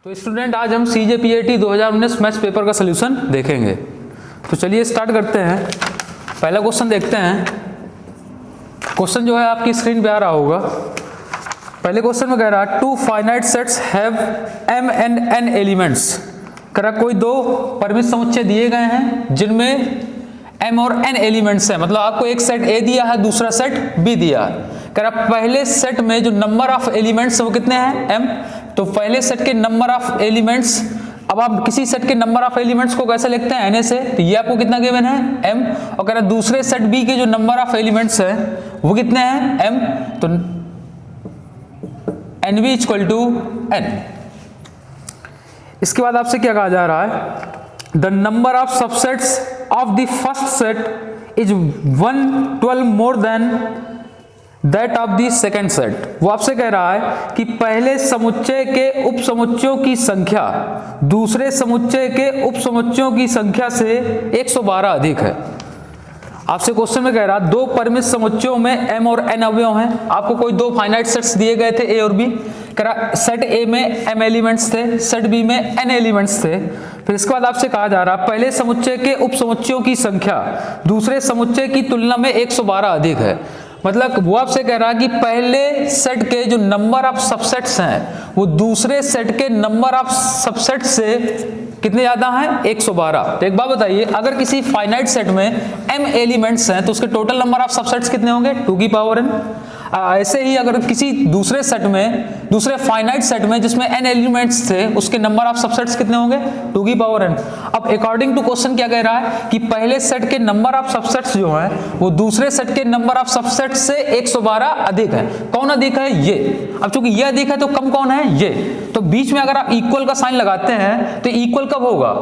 तो स्टूडेंट आज हम CJPAT 2019 मैथ्स पेपर का सलूशन देखेंगे। तो चलिए स्टार्ट करते हैं। पहला क्वेश्चन देखते हैं। क्वेश्चन जो है आपकी स्क्रीन पे आ रहा होगा। पहले क्वेश्चन में कह रहा है to finite sets have m and n elements. कह रहा कोई दो परिमित समुच्चय दिए गए हैं जिनमें m और n एलिमेंट्स हैं, मतलब आपको एक सेट A दिया है, दूसरा सेट B दिया है। कह रहा पहले सेट में जो नंबर ऑफ एलिमेंट्स वो कितने हैं m, तो पहले सेट के नंबर ऑफ एलिमेंट्स, अब आप किसी सेट के नंबर ऑफ एलिमेंट्स को कैसे लिखते हैं na से, तो ये आपको कितना गिवन है m, और कह रहा दूसरे सेट B के जो नंबर ऑफ एलिमेंट्स हैं वो कितने हैं m, तो nb इक्वल टू n। इसके बाद आपसे क्या कहा जा रहा है, the number of subsets of the first set is 112 more than that of the second set. वो आपसे कह रहा है कि पहले समुच्चय के उप समुच्चयों की संख्या दूसरे समुच्चय के उप समुच्चयों की संख्या से 112 अधिक है। आपसे क्वेश्चन में कह रहा दो परिमित समुच्चयों में m और n अवयव हैं। आपको कोई दो फाइनाइट सेट्स दिए गए थे a और b। कह रहा सेट a में m एलिमेंट्स थे, सेट b में n एलिमेंट्स थे। फिर इसके बाद आपसे कहा जा रहा पहले समुच्चय के उप समुच्चयों की संख्या दूसरे समुच्चय की तुलना में 112 अधिक है। मतलब वो आपसे कह रहा है कि पहले सेट के जो नंबर ऑफ सबसेट्स हैं वो दूसरे सेट के नंबर ऑफ सबसेट से कितने ज्यादा हैं 112। तो एक बात बताइए, अगर किसी फाइनाइट सेट में m एलिमेंट्स हैं तो उसके टोटल नंबर ऑफ सबसेट्स कितने होंगे 2 की पावर n। ऐसे ही अगर किसी दूसरे सेट में, दूसरे फाइनाइट सेट में जिसमें n एलिमेंट्स थे उसके नंबर ऑफ सबसेट्स कितने होंगे 2 की पावर n। अब अकॉर्डिंग टू क्वेश्चन क्या कह रहा है कि पहले सेट के नंबर ऑफ सबसेट्स जो हैं वो दूसरे सेट के नंबर ऑफ सबसेट्स से 112 अधिक है। कौन अधिक है ये। अब चूंकि ये अधिक है तो कम कौन है ये। तो बीच में अगर आप इक्वल का साइन लगाते हैं तो इक्वल कब होगा,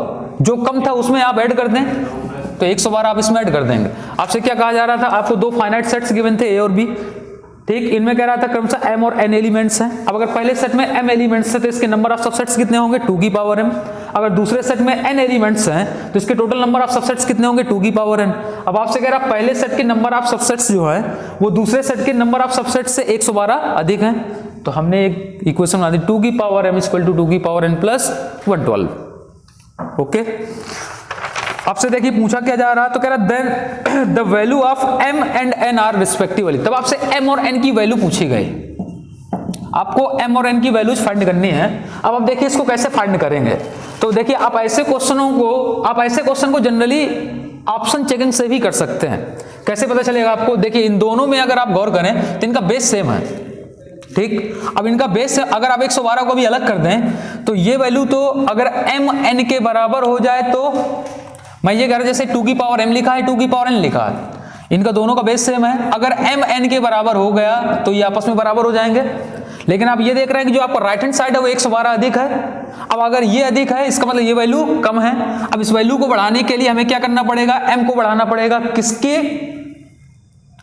जो कम था उसमें आप ऐड कर दें तो 112 आप इसमें ऐड कर देंगे। आपसे क्या कहा जा रहा था, आपको दो फाइनाइट सेट्स गिवन थे a और b, ठीक। इनमें कह रहा था क्रमशः m और n एलिमेंट्स हैं। अब अगर पहले सेट में m एलिमेंट्स हैं तो इसके नंबर ऑफ सबसेट्स कितने होंगे 2 की पावर m। अगर दूसरे सेट में n एलिमेंट्स हैं तो इसके टोटल नंबर ऑफ सबसेट्स कितने होंगे 2 की पावर n। अब आपसे कह रहा पहले सेट के नंबर ऑफ सबसेट्स जो है वो दूसरे सेट के नंबर ऑफ सबसेट्स से 112 अधिक हैं। तो हमने एक इक्वेशन बना दी 2 की पावर m इक्वल टू 2 की पावर n प्लस 112। ओके। आपसे देखिए पूछा क्या जा रहा है, तो कह रहा then the value of m and n are respectively. तब आपसे m और n की वैल्यू पूछी गई, आपको m और n की वैल्यूज फाइंड करनी है। अब आप देखिए इसको कैसे फाइंड करेंगे। तो देखिए आप ऐसे क्वेश्चन को जनरली ऑप्शन चेकिंग से भी कर सकते हैं। कैसे पता चलेगा आपको, देखिए इन दोनों में अगर आप गौर करें तो इनका बेस सेम है, ठीक। अब इनका बेस अगर आप 112 को भी अलग कर दें तो ये वैल्यू तो अगर m n के बराबर हो जाए तो मैं ये कह रहा जैसे 2 की पावर m लिखा है 2 की पावर n लिखा है, इनका दोनों का बेस सेम है। अगर m n के बराबर हो गया तो ये आपस में बराबर हो जाएंगे। लेकिन आप ये देख रहे हैं कि जो आपका राइट हैंड साइड है वो 112 अधिक है। अब अगर ये अधिक है इसका मतलब ये वैल्यू कम है। अब इस वैल्यू को बढ़ाने के लिए हमें क्या करना पड़ेगा, m को बढ़ाना पड़ेगा किसके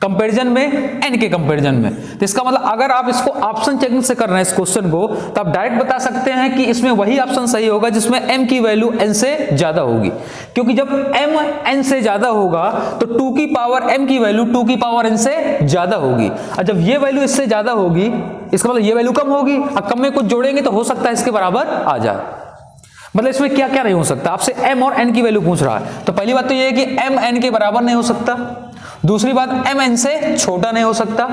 कंपैरिजन में, n के कंपैरिजन में। तो इसका मतलब अगर आप इसको ऑप्शन चेकिंग से कर रहे हैं इस क्वेश्चन को तो आप डायरेक्ट बता सकते हैं कि इसमें वही ऑप्शन सही होगा जिसमें m की वैल्यू n से ज्यादा होगी, क्योंकि जब m n से ज्यादा होगा तो 2 की पावर m की वैल्यू 2 की पावर n से ज्यादा होगी। और जब ये वैल्यू इससे ज्यादा होगी इसका मतलब ये वैल्यू कम होगी, और कम में कुछ जोड़ेंगे तो हो सकता है इसके बराबर आ जाए। मतलब इसमें क्या क्या नहीं हो सकता, आपसे m और n की वैल्यू पूछ रहा है। तो पहली बात तो ये है कि m n के बराबर नहीं हो सकता, दूसरी बात m n से छोटा नहीं हो सकता,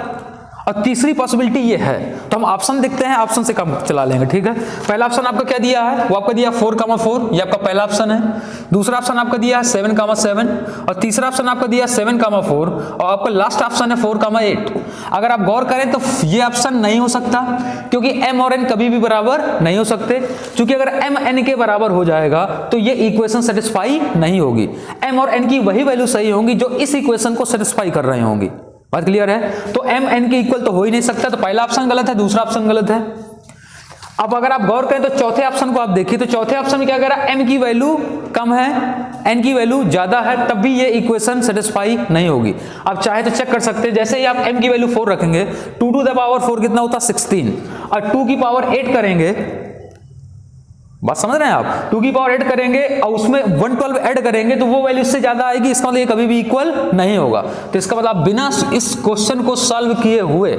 और तीसरी पॉसिबिलिटी ये है। तो हम ऑप्शन देखते हैं, ऑप्शन से काम चला लेंगे, ठीक है। पहला ऑप्शन आपका क्या दिया है, वो आपका दिया 4,4, ये आपका पहला ऑप्शन है। दूसरा ऑप्शन आपका दिया है 7,7, और तीसरा ऑप्शन आपका दिया 7,4, और आपका लास्ट ऑप्शन है 4,8। अगर आप गौर करें तो ये ऑप्शन नहीं हो सकता, क्योंकि m और n कभी भी बराबर नहीं हो सकते। क्योंकि अगर m n के बराबर हो जाएगा तो ये इक्वेशन सेटिस्फाई नहीं होगी। m और n की वही वैल्यू सही होंगी जो इस इक्वेशन को सेटिस्फाई कर रही होंगी। बात क्लियर है। तो m n के इक्वल तो हो ही नहीं सकता, तो पहला ऑप्शन गलत है, दूसरा ऑप्शन गलत है। अब अगर आप गौर करें तो चौथे ऑप्शन को आप देखिए, तो चौथे ऑप्शन में क्या कह रहा है, m की वैल्यू कम है n की वैल्यू ज्यादा है, तब भी ये इक्वेशन सेटिस्फाई नहीं होगी। आप चाहे तो चेक कर सकते हैं, जैसे ही आप m की वैल्यू 4 रखेंगे 2 टू द पावर 4 कितना होता है 16, और 2 की पावर 8 करेंगे, बात समझ रहे हैं आप, 2 की पावर 8 करेंगे और उसमें 112 ऐड करेंगे तो वो वैल्यू इससे ज्यादा आएगी। इसका मतलब ये कभी भी इक्वल नहीं होगा। तो इसका मतलब आप बिना इस क्वेश्चन को सॉल्व किए हुए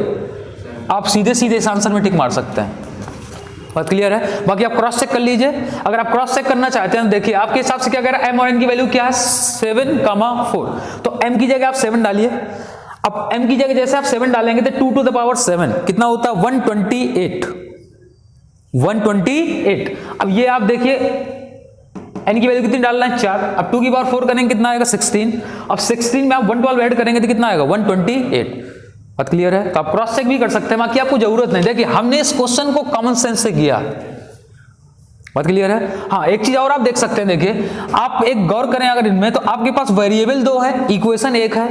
आप सीधे सीधे इस आंसर में टिक मार सकते हैं। बात क्लियर है? बाकी आप क्रॉस चेक कर लीजिए। अगर आप क्रॉस चेक करना चाहते हैं तो देखिए आपके हिसाब से क्या कह रहा है, m और n की वैल्यू क्या है 7,4, तो m की जगह आप 7 डालिए। अब m की जगह जैसे आप 7 डालेंगे तो 2 to the power 7 कितना होता है 128। अब ये आप देखिए n की वैल्यू कितनी डालना है 4, अब 2 की पावर 4 करेंगे कितना आएगा 16, अब 16 में आप 112 ऐड करेंगे तो कितना आएगा 128। बात क्लियर है? तो आप क्रॉस चेक भी कर सकते हैं, बाकी आपको जरूरत नहीं। देखिए हमने इस क्वेश्चन को कॉमन सेंस से किया। बात क्लियर है? हाँ, एक चीज और आप देख सकते हैं, देखिए आप एक गौर करें अगर इनमें, तो आपके पास वेरिएबल 2 है, इक्वेशन 1 है,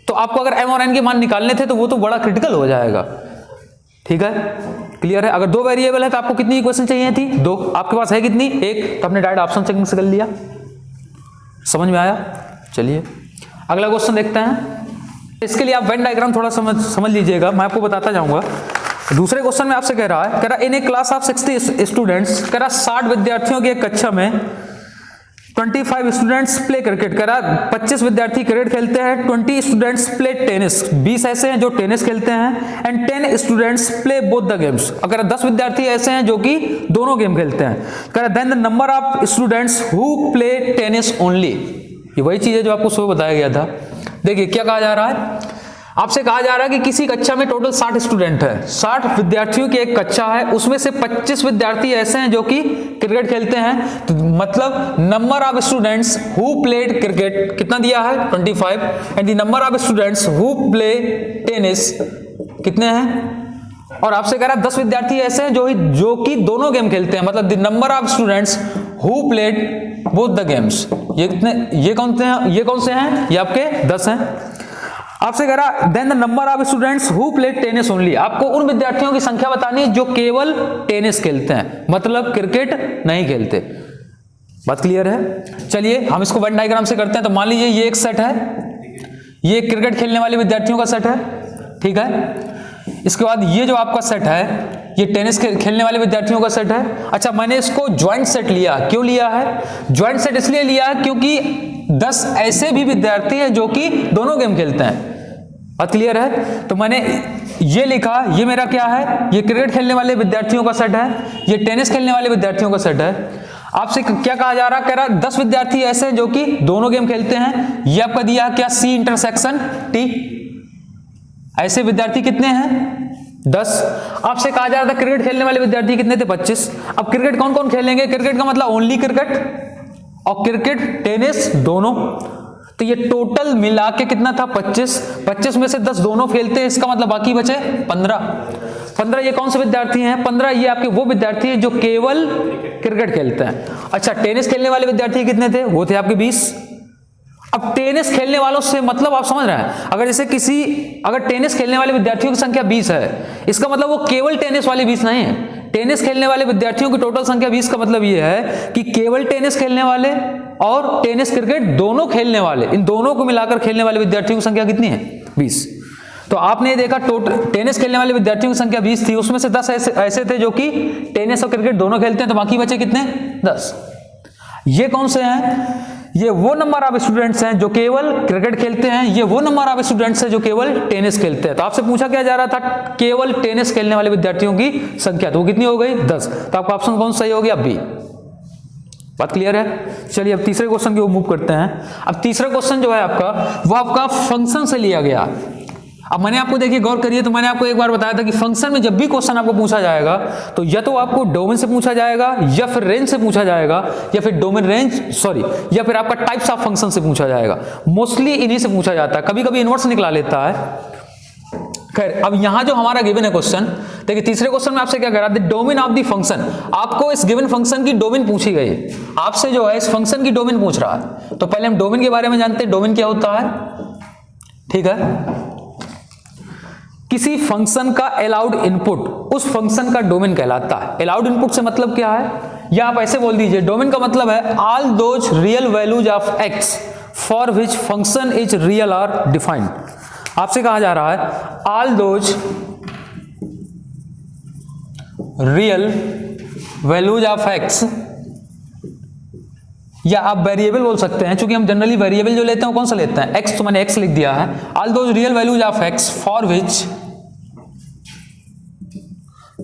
तो आपको अगर m और n के मान निकालने थे तो वो तो बड़ा क्रिटिकल हो जाएगा। ठीक है, क्लियर है? अगर 2 वेरिएबल है तो आपको कितनी इक्वेशन चाहिए थी 2, आपके पास है कितनी 1, तो आपने डायरेक्ट ऑप्शन चेकिंग से कर लिया। समझ में आया? चलिए अगला क्वेश्चन देखते हैं। इसके लिए आप वेन डायग्राम थोड़ा समझ लीजिएगा, मैं आपको बताता जाऊंगा। दूसरे क्वेश्चन में आपसे कह रहा है इन ए क्लास ऑफ 60 स्टूडेंट्स, कह रहा 60 विद्यार्थियों की एक कक्षा में 25 स्टूडेंट्स प्ले क्रिकेट, कह रहा 25 विद्यार्थी क्रिकेट खेलते हैं, 20 स्टूडेंट्स प्ले टेनिस, 20 ऐसे हैं जो टेनिस खेलते हैं, and 10 students play both the games, अगर 10 विद्यार्थी ऐसे हैं जो कि दोनों गेम खेलते हैं, कह रहा then the number of students who play tennis only. ये वही चीज है जो आपको सुबह बताया गया था। देखिए क्या कहा जा रहा है, आपसे कहा जा रहा है कि किसी कक्षा में टोटल 60 स्टूडेंट है, 60 विद्यार्थियों की एक कक्षा है, उसमें से 25 विद्यार्थी ऐसे हैं जो कि क्रिकेट खेलते हैं, तो मतलब number of students who played cricket कितना दिया है 25, and the number of students who play tennis कितने हैं, और आपसे कह रहा है 10 विद्यार्थी ऐसे हैं जो कि दोनों गेम खेलते हैं, मतलब the number of students who played both the games. ये कौन से हैं? ये आपके 10 हैं। आपसे कह रहा then the number of students who play tennis only, आपको उन विद्यार्थियों की संख्या बतानी है जो केवल टेनिस खेलते हैं, मतलब क्रिकेट नहीं खेलते। बात क्लियर है? चलिए हम इसको वेन डायग्राम से करते हैं। तो मान लीजिए ये एक सेट है, ये क्रिकेट खेलने वाले विद्यार्थियों का सेट है, ठीक है। इसके बाद ये जो आपका सेट है ये टेनिस खेलने वाले विद्यार्थियों का सेट है। अच्छा, मैंने इसको ज्वाइंट सेट लिया, क्यों लिया है ज्वाइंट सेट? इसलिए लिया है क्योंकि 10 ऐसे भी विद्यार्थी हैं जो कि दोनों गेम खेलते हैं। बात क्लियर है? तो मैंने ये लिखा, ये मेरा क्या है, ये क्रिकेट खेलने वाले विद्यार्थियों का सेट है, ये टेनिस खेलने वाले विद्यार्थियों का सेट है। आपसे क्या कहा जा रहा है, कह रहा 10 विद्यार्थी ऐसे जो कि दोनों गेम खेलते हैं। ये आपका दिया क्या, सी इंटरसेक्शन टी, ऐसे विद्यार्थी कितने हैं 10। आपसे कहा जा रहा था क्रिकेट खेलने वाले विद्यार्थी कितने थे 25। अब क्रिकेट कौन कौन खेलेंगे, क्रिकेट का मतलब ओनली क्रिकेट और क्रिकेट टेनिस दोनों, तो ये टोटल मिला के कितना था 25 में से 10 दोनों खेलते हैं, इसका मतलब बाकी बचे 15। ये कौन से विद्यार्थी हैं 15? ये आपके वो विद्यार्थी हैं जो केवल क्रिकेट खेलते हैं। अच्छा, टेनिस खेलने वाले विद्यार्थी कितने थे, वो थे आपके 20। अब टेनिस खेलने वालों से मतलब आप समझ रहे हैं, अगर टेनिस खेलने वाले विद्यार्थियों की संख्या 20 है, इसका मतलब वो केवल टेनिस वाले 20 नहीं है। टेनिस खेलने वाले विद्यार्थियों की टोटल संख्या 20 का मतलब ये है कि केवल टेनिस खेलने वाले और टेनिस क्रिकेट दोनों खेलने वाले, इन दोनों को मिलाकर खेलने वाले विद्यार्थियों की संख्या कितनी है 20। तो आपने देखा टोटल टेनिस खेलने वाले विद्यार्थियों की संख्या 20 थी, उसमें से 10 ऐसे थे जो कि टेनिस और क्रिकेट दोनों खेलते हैं, तो बाकी बचे कितने 10। ये कौन से हैं, ये वो नंबर ऑफ स्टूडेंट्स हैं जो केवल क्रिकेट खेलते हैं, ये वो नंबर ऑफ स्टूडेंट्स हैं जो केवल टेनिस खेलते हैं। तो आपसे पूछा क्या जा रहा था, केवल टेनिस खेलने वाले विद्यार्थियों की संख्या, तो वो कितनी हो गई 10। तो आपका ऑप्शन कौन सही हो गया, बी। बात क्लियर है? चलिए अब तीसरे क्वेश्चन की ओर मूव करते हैं। अब तीसरा क्वेश्चन जो है आपका, वो आपका फंक्शन से लिया गया। अब मैंने आपको देखिए गौर करिए, तो मैंने आपको एक बार बताया था कि फंक्शन में जब भी क्वेश्चन आपको पूछा जाएगा तो या तो आपको डोमेन से पूछा जाएगा, या फिर रेंज से पूछा जाएगा, या फिर डोमेन या फिर आपका टाइप्स ऑफ फंक्शन से पूछा जाएगा। मोस्टली इन्हीं से पूछा जाता है, कभी कभी इनवर्स निकला लेता है। खैर, अब यहां जो हमारा गिवन है क्वेश्चन, देखिए तीसरे क्वेश्चन में आपसे क्या कह रहा है, डोमेन ऑफ द फंक्शन। आपको इस गिवन फंक्शन की डोमेन पूछी गई, आपसे जो है इस फंक्शन की डोमेन पूछ रहा है। तो पहले हम डोमेन के बारे में जानते हैं, डोमेन क्या होता है। ठीक है, किसी फंक्शन का अलाउड इनपुट उस फंक्शन का डोमेन कहलाता है। अलाउड इनपुट से मतलब क्या है, या आप ऐसे बोल दीजिए, डोमेन का मतलब है all those real values of x for which function is real are defined. आपसे कहा जा रहा है all those real values of x, या आप वेरिएबल बोल सकते हैं, क्योंकि हम जनरली वेरिएबल जो लेते हैं वो कौन सा लेते हैं, एक्स, तो मैंने एक्स लिख दिया है। All those real values of x for which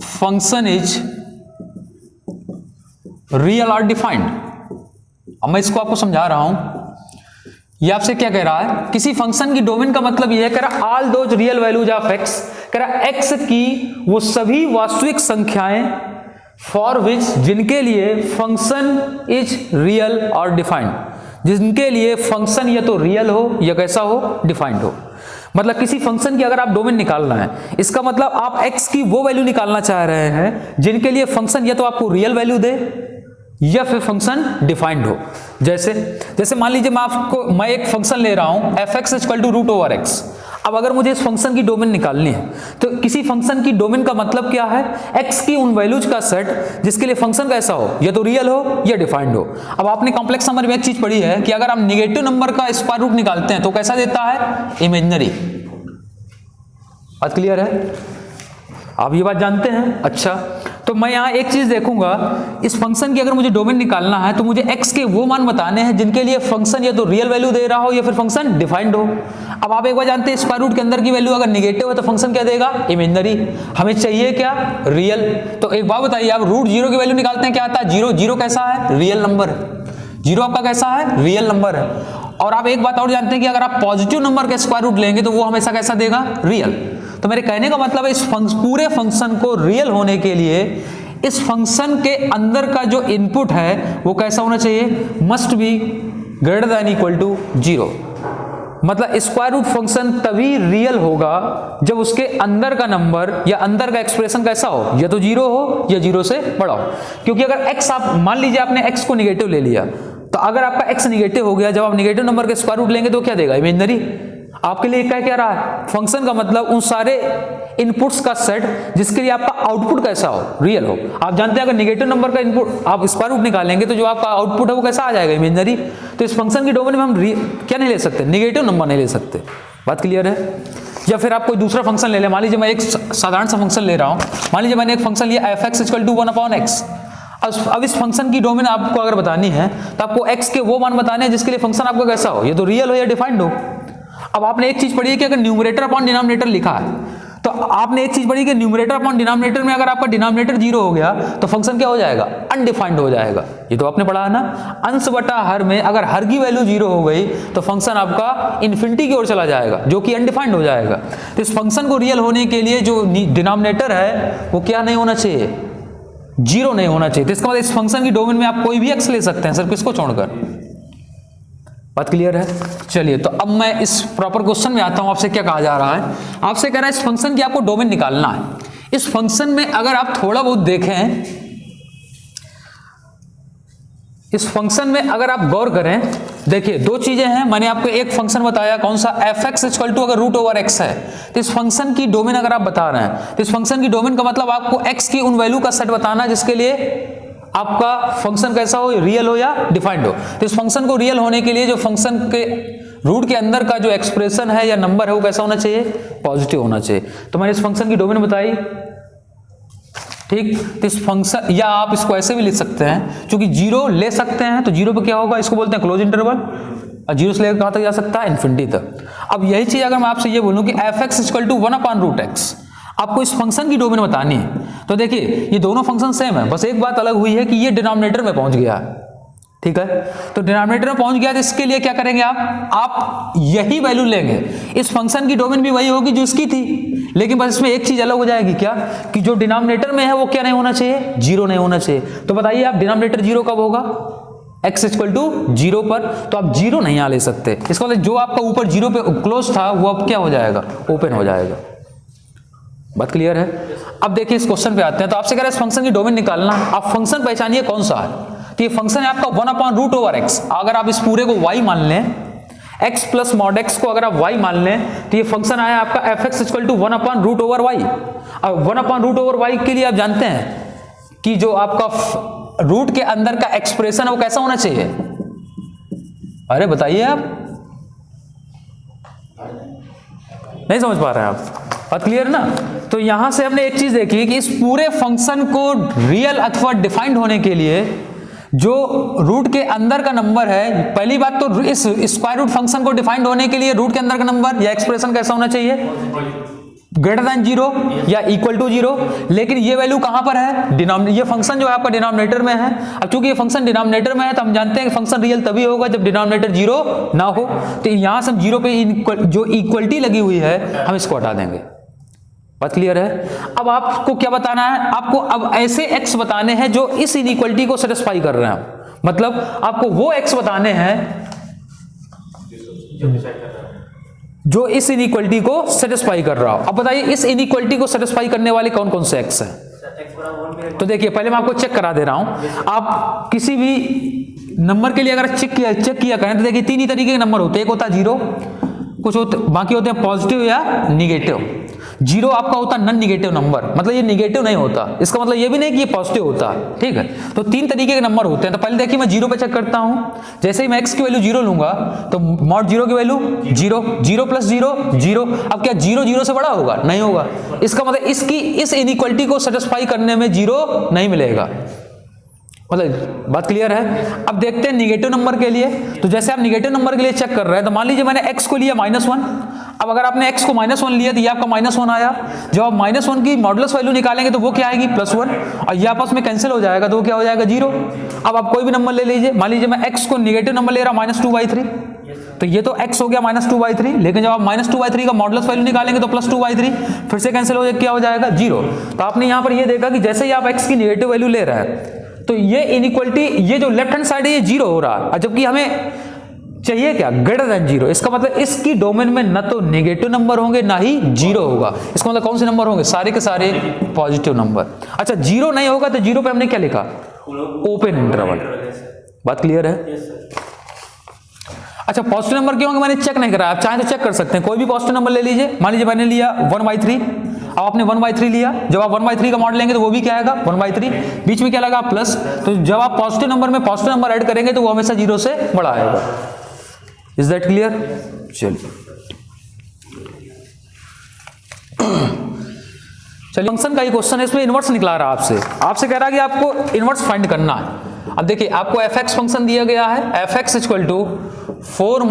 function is real और डिफाइंड। अब मैं इसको आपको समझा रहा हूं। ये आपसे क्या कह रहा है, किसी फंक्शन की डोमेन का मतलब ये है, कह रहा all those real values of x, कह रहा एक्स की वो सभी वास्तविक संख्याएं फॉर विच, जिनके लिए फंक्शन इज रियल और डिफाइंड, जिनके लिए फंक्शन या तो रियल हो या कैसा हो, डिफाइंड हो। मतलब किसी फंक्शन की अगर आप डोमेन निकालना है, इसका मतलब आप x की वो वैल्यू निकालना चाह रहे हैं जिनके लिए फंक्शन या तो आपको रियल वैल्यू दे या फिर फंक्शन डिफाइंड हो। जैसे मान लीजिए मैं एक फंक्शन ले रहा हूं f(x √ x). अब अगर मुझे इस फंक्शन की डोमेन निकालनी है तो किसी फंक्शन की डोमेन का मतलब क्या है, x की उन वैल्यूज का सेट जिसके लिए फंक्शन कैसा हो, या तो रियल हो या डिफाइंड हो। अब आपने कॉम्प्लेक्स नंबर में एक चीज पढ़ी है कि अगर आप निगेटिव नंबर का स्क्वायर रूट निकालते हैं तो कैसा देता है, इमेजिनरी। बात क्लियर है, आप ये बात जानते हैं। अच्छा, तो मैं यहां एक चीज देखूंगा, इस फंक्शन की अगर मुझे डोमेन निकालना है तो मुझे x के वो मान बताने हैं जिनके लिए फंक्शन या तो रियल वैल्यू दे रहा हो या फिर फंक्शन डिफाइंड हो। अब आप एक बार जानते हैं स्क्वायर रूट के अंदर की वैल्यू अगर निगेटिव है तो फंक्शन क्या देगा, इमेजिनरी। हमें चाहिए क्या, रियल। तो एक बात बताइए, आप √0 की वैल्यू निकालते हैं, क्या आता है, 0। 0 कैसा है, रियल नंबर है। 0 आपका कैसा है, रियल नंबर है। और आप एक बात और जानते हैं कि अगर आप पॉजिटिव नंबर का स्क्वायर रूट लेंगे तो वो हमेशा कैसा देगा, रियल। तो मेरे कहने का मतलब है इस पूरे फंक्शन को रियल होने के लिए इस फंक्शन के अंदर का जो इनपुट है वो कैसा होना चाहिए, must be greater than equal to 0। मतलब स्क्वायर रूट फंक्शन तभी रियल होगा जब उसके अंदर का नंबर या अंदर का एक्सप्रेशन कैसा हो, या तो 0 हो या 0 से बड़ा हो। क्योंकि अगर x, आप मान लीजिए आपने x को निगेटिव ले लिया, तो अगर आपका x निगेटिव हो गया, जब आप निगेटिव नंबर के स्क्वायर रूट लेंगे तो क्या देगा, इमेजिनरी। आपके लिए क्या कह रहा है, फंक्शन का मतलब उन सारे इनपुट्स का सेट जिसके लिए आपका आउटपुट कैसा हो, रियल हो। आप जानते हैं अगर निगेटिव नंबर का इनपुट आप स्क्वायर रूट निकालेंगे तो जो आपका आउटपुट है वो कैसा आ जाएगा, इमेजिनरी। तो इस फंक्शन की डोमेन में हम क्या नहीं ले सकते, निगेटिव नंबर नहीं ले सकते। बात क्लियर है। या फिर आप कोई दूसरा फंक्शन ले लें, मान लीजिए मैं एक साधारण सा फंक्शन ले रहा हूं, मान लीजिए मैंने एक फंक्शन लिया f(x = 1/x). अब इस फंक्शन की डोमेन आपको अगर बतानी है तो आपको x के वो मान बताने हैं जिसके लिए फंक्शन आपका कैसा हो, ये तो रियल हो या डिफाइंड हो। अब आपने एक चीज पढ़ी है कि अगर न्यूमरेटर अपॉन डिनोमिनेटर लिखा है तो आपने एक चीज पढ़ी कि न्यूमरेटर अपॉन डिनोमिनेटर में अगर आपका डिनोमिनेटर 0 हो गया तो फंक्शन क्या हो जाएगा, अनडिफाइंड हो जाएगा। ये तो आपने पढ़ा है ना। अंश बटा हर में अगर हर की वैल्यू 0 हो गई तो फंक्शन आपका इन्फिनिटी की ओर चला जाएगा जो कि अनडिफाइंड हो जाएगा। तो इस फंक्शन को रियल होने के लिए जो डिनोमिनेटर है वो क्या नहीं होना चाहिए, 0 नहीं होना चाहिए। तो इसका मतलब इस फंक्शन की डोमेन में आप कोई भी x ले सकते हैं सिर्फ किसको छोड़कर। बात क्लियर है। चलिए, तो अब मैं इस प्रॉपर क्वेश्चन में आता हूं। आपसे क्या कहा जा रहा है, आपसे कह रहा है इस फंक्शन की आपको डोमेन निकालना है। इस फंक्शन में अगर आप थोड़ा बहुत देखें, इस फंक्शन में अगर आप गौर करें, देखिए दो चीजें हैं। मैंने आपको एक फंक्शन बताया कौन सा, f(x = अगर √x) है तो इस फंक्शन की डोमेन अगर आप बता रहे हैं तो इस फंक्शन की डोमेन का मतलब आपको x की उन वैल्यू का सेट बताना है जिसके लिए आपका फंक्शन कैसा हो, रियल हो या डिफाइंड हो। तो इस फंक्शन को रियल होने के लिए जो फंक्शन के रूट के अंदर का जो एक्सप्रेशन है या नंबर है वो कैसा होना चाहिए, पॉजिटिव होना चाहिए। तो मैंने इस फंक्शन की डोमेन बताई, ठीक। तो इस फंक्शन, या आप इसको ऐसे भी लिख सकते हैं, क्योंकि 0 ले सकते हैं तो 0 पे क्या होगा, इसको बोलते हैं क्लोज इंटरवल। और 0 से लेकर कहां तक जा सकता है, इन्फिनिटी तक। अब यही चीज अगर मैं आपसे ये बोलूं कि f(x = 1/√x), आपको इस फंक्शन की डोमेन बतानी है, तो देखिए ये दोनों फंक्शन सेम है, बस एक बात अलग हुई है कि ये डिनोमिनेटर में पहुंच गया है, ठीक है। तो डिनोमिनेटर में पहुंच गया तो इसके लिए क्या करेंगे आप यही वैल्यू लेंगे। इस फंक्शन की डोमेन भी वही होगी जो इसकी थी, लेकिन बस इसमें एक चीज अलग हो जाएगी, क्या कि जो डिनोमिनेटर में है वो क्या नहीं होना चाहिए, 0 नहीं होना चाहिए। तो बताइए आप डिनोमिनेटर 0 कब होगा, x = 0 पर। तो आप 0 नहीं यहाँ ले सकते। इसका मतलब जो आपका ऊपर 0 पे क्लोज था वो अब क्या हो जाएगा, ओपन हो जाएगा। बात क्लियर है। अब देखिए इस क्वेश्चन पे आते हैं। तो आपसे कह रहा है इस फंक्शन की डोमेन निकालना, आप फंक्शन पहचानिए कौन सा है। तो ये फंक्शन है आपका 1/√x। अगर आप इस पूरे को y मान लें, x + mod x को अगर आप y मान लें तो ये फंक्शन आया आपका f(x = 1/√y). अब 1/√y के लिए आप जानते हैं कि जो आपका रूट के अंदर का एक्सप्रेशन है वो कैसा होना चाहिए, अरे बताइए आप, नहीं समझ पा रहे हैं आप, बात क्लियर ना। तो यहां से हमने एक चीज देखी कि इस पूरे फंक्शन को रियल अथवा डिफाइंड होने के लिए जो रूट के अंदर का नंबर है, पहली बात तो इस स्क्वायर रूट फंक्शन को डिफाइंड होने के लिए रूट के अंदर का नंबर या एक्सप्रेशन कैसा होना चाहिए, ग्रेटर देन 0 या इक्वल टू 0, लेकिन ये वैल्यू कहां पर है, ये फंक्शन जो है आपका डिनोमिनेटर में है। अब चूंकि ये फंक्शन डिनोमिनेटर में है तो हम जानते हैं कि फंक्शन रियल तभी होगा जब डिनोमिनेटर 0 ना हो। तो यहां से हम 0 पे जो इक्वलिटी लगी हुई है हम इसको हटा देंगे। बात क्लियर है? अब आपको क्या बताना है, आपको अब ऐसे x बताने हैं जो इस इनइक्वलिटी को सेटिस्फाई कर रहे हैं। मतलब आपको वो x बताने हैं जो इस इनइक्वलिटी को सेटिस्फाई कर रहा हो। अब बताइए इस इनइक्वलिटी को सेटिस्फाई करने वाले कौन कौन से x हैं। तो देखिए पहले मैं आपको चेक करा दे रहा हूं। आप किसी भी नंबर के लिए अगर चेक किया करें तो देखिए तीन ही तरीके के नंबर होते हैं। एक होता है 0, कुछ होते बाकी होते हैं पॉजिटिव या निगेटिव। 0 आपका होता है नॉन निगेटिव नंबर, मतलब ये निगेटिव नहीं होता, इसका मतलब ये भी नहीं कि ये पॉजिटिव होता है। ठीक है, तो तीन तरीके के नंबर होते हैं। तो पहले देखिए मैं 0 पे चेक करता हूं। जैसे ही मैं x की वैल्यू 0 लूंगा तो मॉड 0 की वैल्यू 0, 0 प्लस 0 0। अब क्या 0 0 से बड़ा होगा? नहीं होगा। इसका मतलब इस इनइक्वलिटी को सेटिस्फाई करने में 0 नहीं मिलेगा। मतलब बात क्लियर है? अब देखते हैं निगेटिव नंबर के लिए। तो जैसे आप निगेटिव नंबर के लिए चेक कर रहे हैं तो मान लीजिए मैंने x को लिया -1। अब अगर आपने x को -1 लिया तो ये आपका -1 आया। जब आप -1 की मॉडुलस वैल्यू निकालेंगे तो वो क्या आएगी? +1, और ये आपस में कैंसिल हो जाएगा तो वो क्या हो जाएगा? 0। अब आप कोई भी नंबर ले लीजिए, मान लीजिए मैं x को निगेटिव नंबर ले रहा हूं -2/3, तो ये तो x हो गया -2/3, लेकिन जब आप -2/3 का मॉडुलस वैल्यू निकालेंगे तो +2/3 फिर से कैंसिल हो जाएगा, क्या हो जाएगा? 0। तो आपने यहां पर ये देखा कि जैसे ही आप x की निगेटिव वैल्यू ले रहे हैं तो ये इनइक्वलिटी, ये जो लेफ्ट हैंड साइड है ये 0 हो रहा है, जबकि हमें चाहिए क्या? Greater than 0। इसका मतलब इसकी डोमेन में न तो नेगेटिव नंबर होंगे ना ही 0 होगा। इसका मतलब कौन से नंबर होंगे? सारे के सारे पॉजिटिव नंबर। अच्छा 0 नहीं होगा तो 0 पे हमने क्या लिखा? Open interval. बात क्लियर है? अच्छा पॉजिटिव नंबर क्यों होंगे मैंने चेक नहीं करा, आप चाहे तो चेक कर सकते हैं। कोई भी पॉजिटिव नंबर ले लीजिए, मान लीजिए मैंने लिया 1/3। अब आपने 1/3 लिया, जब आप 1/3 का मॉड लेंगे तो वो भी क्या आएगा? 1/3। बीच में क्या लगा? प्लस। तो जब आप पॉजिटिव नंबर में पॉजिटिव नंबर ऐड करेंगे तो वो हमेशा 0 से बड़ा आएगा। Is that clear? चलिए फंक्शन का ही क्वेश्चन है, इसमें इनवर्स निकला रहा आपसे कह रहा है कि आपको इनवर्स फाइंड करना है। अब देखिए आपको fx फंक्शन दिया गया है, fx equal to 4 -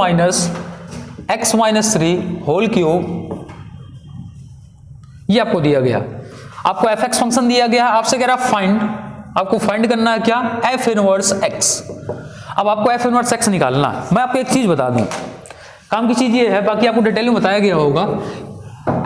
x - 3 whole cube, ये आपको दिया गया। आपको fx फंक्शन दिया गया, आपसे कह रहा फाइंड, आपको फाइंड करना है क्या? f inverse x। अब आपको f इनवर्स x निकालना है। मैं आपको एक चीज बता दूं, काम की चीज ये है, बाकी आपको डिटेल में बताया गया होगा।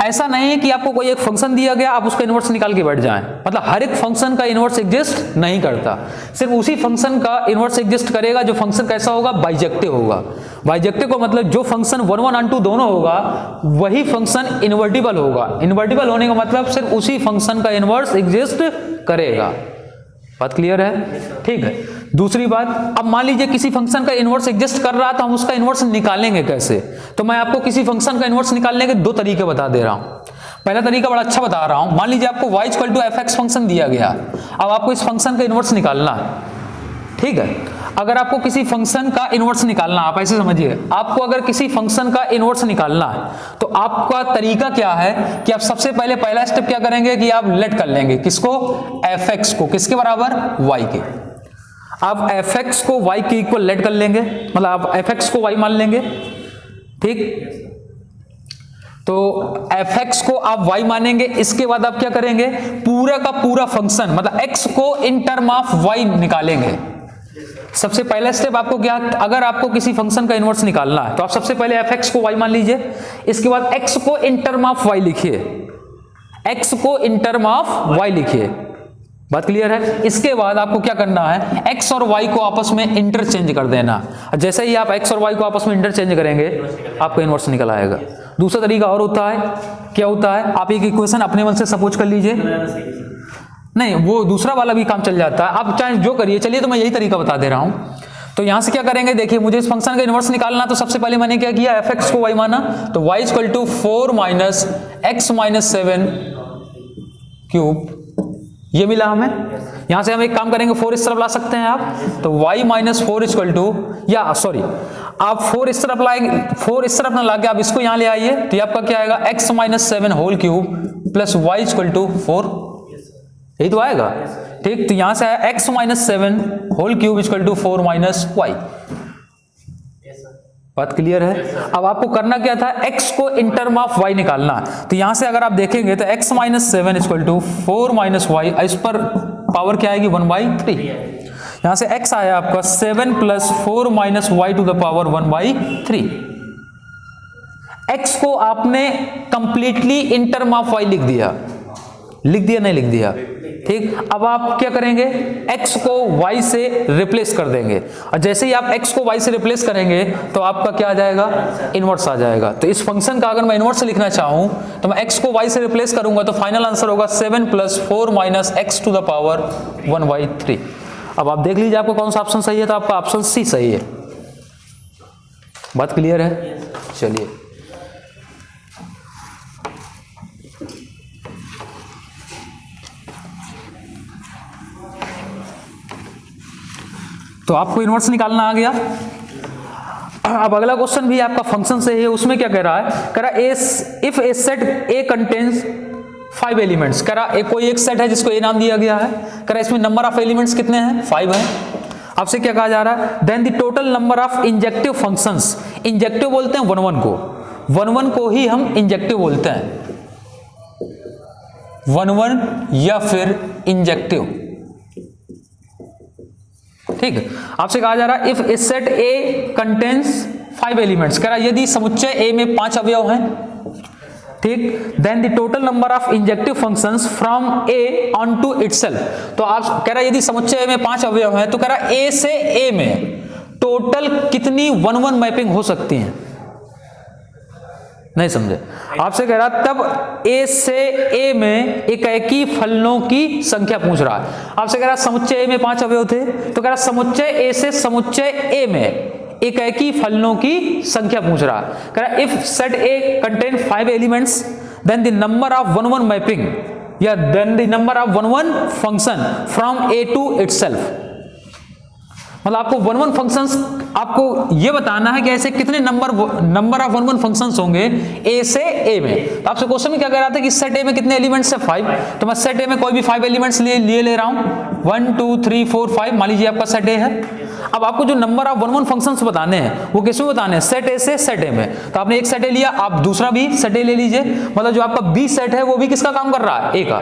ऐसा नहीं है कि आपको कोई एक फंक्शन दिया गया आप उसका इनवर्स निकाल के बैठ जाएं। मतलब हर एक फंक्शन का इनवर्स एग्जिस्ट नहीं करता, सिर्फ उसी फंक्शन का इनवर्स एग्जिस्ट करेगा जो फंक्शन कैसा होगा? बाइजेक्टिव होगा। बाइजेक्टिव को मतलब जो फंक्शन 1 1 और 2 दोनों होगा वही फंक्शन इनवर्टिबल होगा। इनवर्टिबल होने का मतलब सिर्फ उसी फंक्शन का इनवर्स एग्जिस्ट करेगा। बात क्लियर है? ठीक है। दूसरी बात, अब मान लीजिए किसी फंक्शन का इनवर्स एग्जिस्ट कर रहा तो हम उसका इनवर्स निकालेंगे कैसे? तो मैं आपको किसी फंक्शन का इनवर्स निकालने के 2 तरीके बता दे रहा हूं। पहला तरीका बड़ा अच्छा बता रहा हूं, मान लीजिए आपको y = fx फंक्शन दिया गया, अब आपको इस फंक्शन का इनवर्स निकालना है। ठीक है, अगर आपको किसी फंक्शन का इनवर्स निकालना, आप ऐसे समझिए, आपको अगर किसी फंक्शन का इनवर्स निकालना है तो आपका तरीका क्या है कि आप सबसे पहले पहला स्टेप क्या करेंगे कि आप लेट कर लेंगे किसको? fx को, किसके बराबर? y के। आप fx को y के इक्वल लेट कर लेंगे, मतलब आप fx को y मान लेंगे। ठीक, तो fx को आप y मानेंगे, इसके बाद आप क्या करेंगे? पूरा का पूरा फंक्शन मतलब x को इन टर्म ऑफ y निकालेंगे। सबसे पहला स्टेप आपको क्या, अगर आपको किसी फंक्शन का इनवर्स निकालना है तो आप सबसे पहले fx को y मान लीजिए, इसके बाद x को इन टर्म ऑफ y लिखिए, x को इन टर्म ऑफ y लिखिए। बात क्लियर है? इसके बाद आपको क्या करना है? x और y को आपस में इंटरचेंज कर देना। जैसे ही आप x और y को आपस में इंटरचेंज करेंगे आपको इनवर्स निकल आएगा। दूसरा तरीका और होता है, क्या होता है? आप एक इक्वेशन अपने मन से सपोज कर लीजिए, नहीं वो दूसरा वाला भी काम चल जाता है, आप चाहे जो करिए। चलिए तो मैं यही तरीका बता दे रहा हूं। तो यहां से क्या करेंगे? देखिए मुझे इस फंक्शन का इनवर्स निकालना, तो सबसे पहले मैंने क्या किया? fx को y माना, तो y = 4 - x - 7 क्यूब, ये मिला हमें। यहां से हम एक काम करेंगे, 4 इस तरफ ला सकते हैं आप, तो y - 4 इक्वल टू, या सॉरी आप 4 इस तरफ लाएंगे, 4 इस तरफ ना लाके आप इसको यहां ले आइए, तो ये आपका क्या आएगा? x - 7 whole cube plus y = 4, यही तो आएगा। ठीक, तो यहां से आया x - 7 whole cube equal to 4 - y। बात क्लियर है? अब आपको करना क्या था, x को इन टर्म ऑफ y निकालना। तो यहां से अगर आप देखेंगे तो x minus 7 equal to 4 minus y, इस पर पावर क्या आएगी 1/3। यहां से x आया आपका 7 plus 4 minus y to the power 1/3। x को आपने completely in term of y लिख दिया नहीं लिख दिया, ठीक। अब आप क्या करेंगे, x को y से रिप्लेस कर देंगे, और जैसे ही आप x को y से रिप्लेस करेंगे तो आपका क्या आ जाएगा, इनवर्स आ जाएगा। तो इस फंक्शन का अगर मैं इनवर्स लिखना चाहूं तो मैं x को y से रिप्लेस करूंगा तो फाइनल आंसर होगा 7 plus 4 minus x to the power 1/3। अब आप देख लीजिए आपका कौन सा ऑप्शन सही है, तो आपका ऑप्शन सी सही है। बात क्लियर है? चलिए तो आपको इनवर्स निकालना आ गया। अब अगला क्वेश्चन भी आपका फंक्शन से है, उसमें क्या कह रहा है, कह रहा है if A set A contains 5 elements. कह रहा कोई एक सेट है जिसको ए नाम दिया गया है, कह रहा इसमें नंबर ऑफ एलिमेंट्स कितने हैं, 5 है। आपसे क्या कहा जा रहा है, then the total number of injective functions. Injective बोलते हैं 1 को, 1 को ही हम इंजेक्टिव बोलते हैं, 1 या फिर इंजेक्टिव, ठीक है। आपसे कहा जा रहा है if A set A contains 5 elements, कह रहा यदि समुच्चय ए में 5 अवयव हैं, ठीक, then the total number of injective functions from A onto itself. तो आप कह रहा यदि समुच्चय ए में 5 अवयव हैं तो कह रहा ए से ए में टोटल कितनी 1-1 मैपिंग हो सकती हैं, नहीं समझे। आपसे कह रहा तब ए से ए में एकाएकी फलनों की संख्या पूछ रहा है। आपसे कह रहा समुच्चय ए में 5 अवयव थे, तो कह रहा समुच्चय ए से समुच्चय ए में एकाएकी फलनों की संख्या पूछ रहा है। कह रहा if set A contain 5 elements then the number of 1-1 mapping या then the number of 1-1 function from A to itself. मतलब आपको 1-1 फंक्शंस, आपको ये बताना है कि ऐसे कितने नंबर ऑफ 1-1 फंक्शंस होंगे ए से ए में। तो आपसे क्वेश्चन में क्या कह रहा था कि सेट ए में कितने एलिमेंट्स है, 5। तो मैं सेट ए में कोई भी 5 एलिमेंट्स ले रहा हूं, 1 2 3 4 5, मान लीजिए आपका सेट ए है। अब आपको जो नंबर ऑफ 1-1 फंक्शंस बताने हैं वो किसमें बताने हैं, सेट ए से सेट ए में। तो आपने एक सेट ए लिया, आप दूसरा भी सेट ए ले लीजिए, मतलब जो आपका बी सेट है वो भी किसका काम कर रहा है, ए का।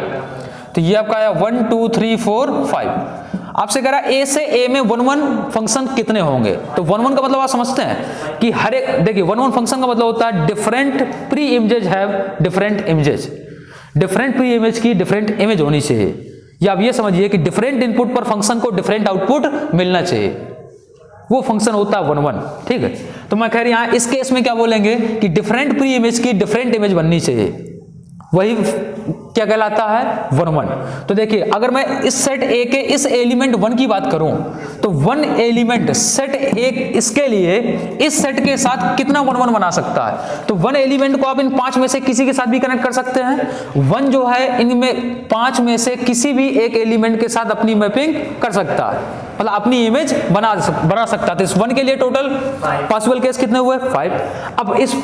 तो ये आपका आया 1 2 3 4 5। आपसे कह रहा है ए से ए में 1-1 फंक्शन कितने होंगे। तो 1-1 का मतलब आप समझते हैं कि हर एक, देखिए 1-1 फंक्शन का मतलब होता है different pre images have different images, different pre image की डिफरेंट इमेज होनी चाहिए, या आप ये समझिए कि डिफरेंट इनपुट पर फंक्शन को डिफरेंट आउटपुट मिलना चाहिए, वो फंक्शन होता है 1-1, ठीक है। तो मैं कह रही हूं इस केस में क्या बोलेंगे कि डिफरेंट प्री इमेज की डिफरेंट इमेज बननी चाहिए, वही क्या कहलाता है 1-1। तो देखिए अगर मैं इस सेट ए के इस एलिमेंट 1 की बात करूं तो 1 एलिमेंट सेट ए इसके लिए इस सेट के साथ कितना 1-1 बना सकता है। तो 1 एलिमेंट को आप इन 5 में से किसी के साथ भी कनेक्ट कर सकते हैं। 1 जो है इनमें 5 में से किसी भी एक एलिमेंट के साथ अपनी मैपिंग कर सकता है, मतलब अपनी इमेज बना सकता है। तो इस 1 के लिए टोटल पॉसिबल केस कितने हुए, 5। अब इस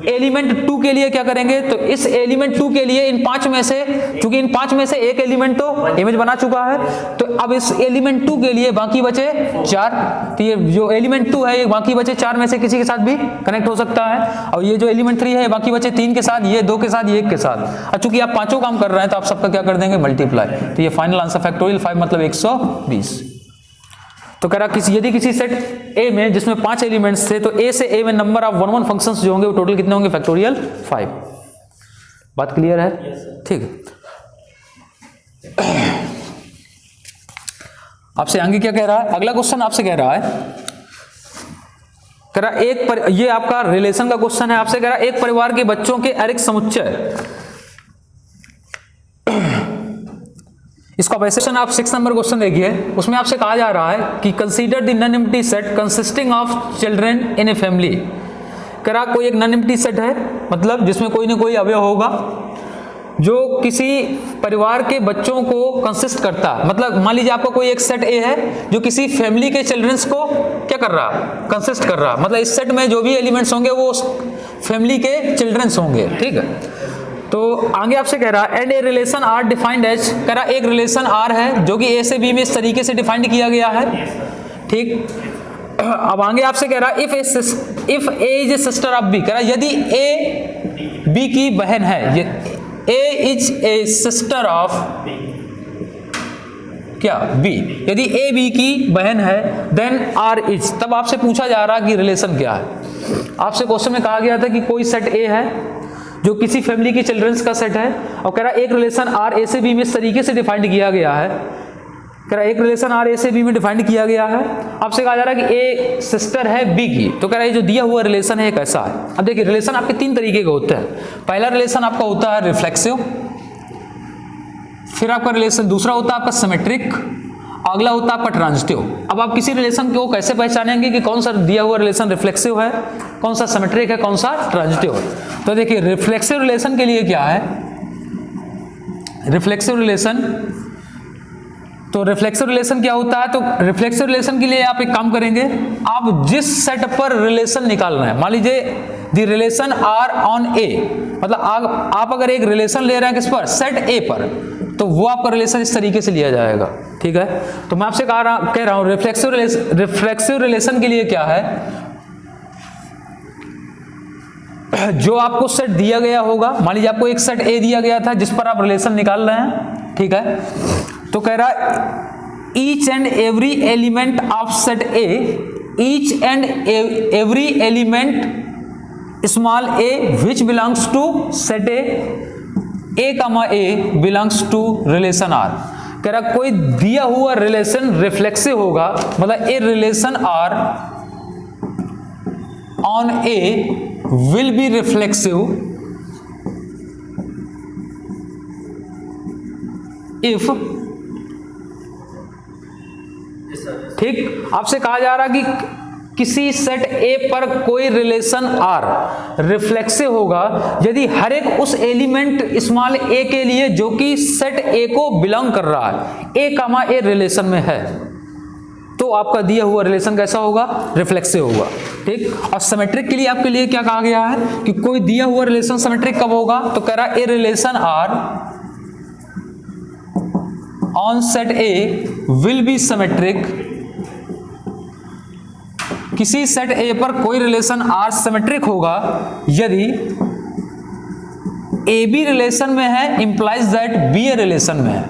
एलिमेंट 2 के लिए क्या करेंगे, तो इस एलिमेंट 2 के लिए इन 5 में से, क्योंकि इन 5 में से एक एलिमेंट तो इमेज बना चुका है, तो अब इस एलिमेंट 2 के लिए बाकी बचे 4। तो ये जो एलिमेंट 2 है ये बाकी बचे 4 में से किसी के साथ भी कनेक्ट हो सकता है, और ये जो एलिमेंट 3 है बाकी बचे 3 के साथ, ये 2 के साथ, ये 1 के साथ। और चूंकि आप पांचों काम कर रहे हैं तो आप सबका क्या कर देंगे, मल्टीप्लाई। तो ये फाइनल आंसर फैक्टोरियल 5 मतलब 120। तो कह रहा यदि किसी सेट ए में जिसमें 5 एलिमेंट्स थे तो ए से ए में नंबर ऑफ 1-1 फंक्शंस जो होंगे वो टोटल कितने होंगे, फैक्टोरियल 5। बात क्लियर है, ठीक है। आपसे आगे क्या कह रहा है, अगला क्वेश्चन आपसे कह रहा है, कह रहा ये आपका रिलेशन का क्वेश्चन है। आपसे कह रहा है एक परिवार के बच्चों के अरिक्त समुच्चय, इसका क्वेश्चन आप 6 नंबर क्वेश्चन देखिए, उसमें आपसे कहा जा रहा है कि consider the non empty set consisting of children in a family. कह रहा कोई एक नॉन एम्प्टी सेट है, मतलब जिसमें कोई ना कोई अवयव होगा जो किसी परिवार के बच्चों को कंसिस्ट करता है। मतलब मान लीजिए आपका कोई एक सेट ए है जो किसी फैमिली के चिल्ड्रंस को क्या कर रहा है, कंसिस्ट कर रहा है। मतलब इस सेट में जो भी एलिमेंट्स होंगे वो फैमिली के चिल्ड्रंस होंगे, ठीक है। तो आगे आपसे कह रहा है and a relation R defined as, कह रहा एक रिलेशन आर है जो कि ए से बी में इस तरीके से डिफाइंड किया गया है, ठीक। अब आगे आपसे कह रहा if A is a sister of B, कह रहा यदि ए बी की बहन है, ये A is a sister of क्या बी, यदि ए बी की बहन है देन आर इज, तब आपसे पूछा जा रहा कि रिलेशन क्या है। आपसे क्वेश्चन में कहा गया था कि कोई सेट ए है जो किसी फैमिली के चिल्ड्रंस का सेट है, और कह रहा एक रिलेशन आर ए से बी में इस तरीके से डिफाइंड किया गया है, कह रहा एक रिलेशन आर ए से बी में डिफाइंड किया गया है। आपसे कहा जा रहा है कि ए सिस्टर है बी की, तो कह रहा है जो दिया हुआ रिलेशन है एक ऐसा है। अब देखिए रिलेशन आपके तीन तरीके के होते हैं। पहला रिलेशन आपका होता है रिफ्लेक्सिव, फिर आपका रिलेशन दूसरा होता है आपका सिमेट्रिक, अगला होता है आपका ट्रांजिटिव। अब आप किसी रिलेशन को कैसे पहचानेंगे कि कौन सा दिया हुआ रिलेशन रिफ्लेक्सिव है, कौन सा सिमेट्रिक है, कौन सा ट्रांजिटिव है। तो देखिए रिफ्लेक्सिव रिलेशन के लिए क्या है, रिफ्लेक्सिव रिलेशन, तो रिफ्लेक्सिव रिलेशन क्या होता है, तो रिफ्लेक्सिव रिलेशन के लिए आप एक काम करेंगे, आप जिस सेट पर रिलेशन निकाल रहे हैं, मान लीजिए द रिलेशन आर ऑन ए, मतलब आप अगर एक रिलेशन ले रहे हैं किस पर, सेट ए पर, तो वो आपका रिलेशन इस तरीके से लिया जाएगा। ठीक है, तो मैं आपसे कह रहा हूं रिफ्लेक्सिव रिलेशन के लिए क्या है, जो आपको सेट दिया गया होगा, मान लीजिए आपको एक सेट ए दिया गया था जिस पर आप रिलेशन निकाल रहे हैं, ठीक है, तो कह रहा each and every element of set A, each and every element small A which belongs to set A comma A belongs to relation R. कह रहा कोई दिया हुआ रिलेशन रिफ्लेक्सिव होगा, मतलब A relation R on A will be reflexive if, ठीक, आपसे कहा जा रहा कि किसी सेट ए पर कोई रिलेशन आर रिफ्लेक्सिव होगा यदि हर एक उस एलिमेंट स्मॉल ए के लिए जो कि सेट ए को बिलोंग कर रहा है, ए कामा ए रिलेशन में है, तो आपका दिया हुआ रिलेशन कैसा होगा, रिफ्लेक्सिव होगा। ठीक, और सिमेट्रिक के लिए आपके लिए क्या कहा गया है कि कोई दिया हुआ रिलेशन सिमेट्रिक कब होगा, तो कह रहा A relation R on set A will be symmetric, किसी सेट ए पर कोई रिलेशन आर सिमेट्रिक होगा यदि ए बी रिलेशन में है, implies that B A relation में है।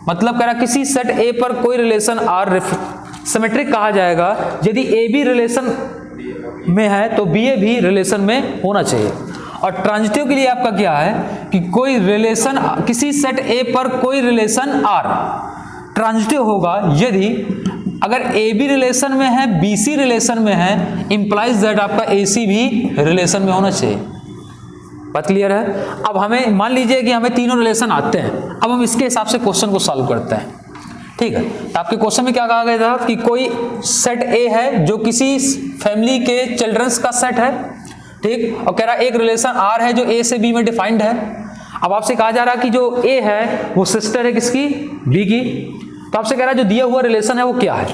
मतलब कह रहा किसी सेट ए पर कोई रिलेशन आर सिमेट्रिक कहा जाएगा यदि ए बी रिलेशन में है तो बी ए भी रिलेशन में होना चाहिए। और ट्रांजिटिव के लिए आपका क्या है कि कोई रिलेशन, किसी सेट ए पर कोई रिलेशन आर ट्रांजिटिव होगा यदि अगर ए बी रिलेशन में है, बी सी रिलेशन में है, इंप्लाइज दैट आपका ए सी भी रिलेशन में होना चाहिए। बात क्लियर है। अब हमें मान लीजिए कि हमें तीनों रिलेशन आते हैं, अब हम इसके हिसाब से क्वेश्चन को सॉल्व करते हैं। ठीक है, तो आपके क्वेश्चन में क्या कहा गया था कि कोई सेट ए है जो किसी फैमिली के चिल्ड्रंस का सेट है, ठीक, और कह रहा एक रिलेशन आर है जो ए से बी में डिफाइंड है। अब आपसे कहा जा रहा कि जो ए है वो सिस्टर है किसकी, बी की, तो आपसे कह रहा है जो दिया हुआ रिलेशन है वो क्या है।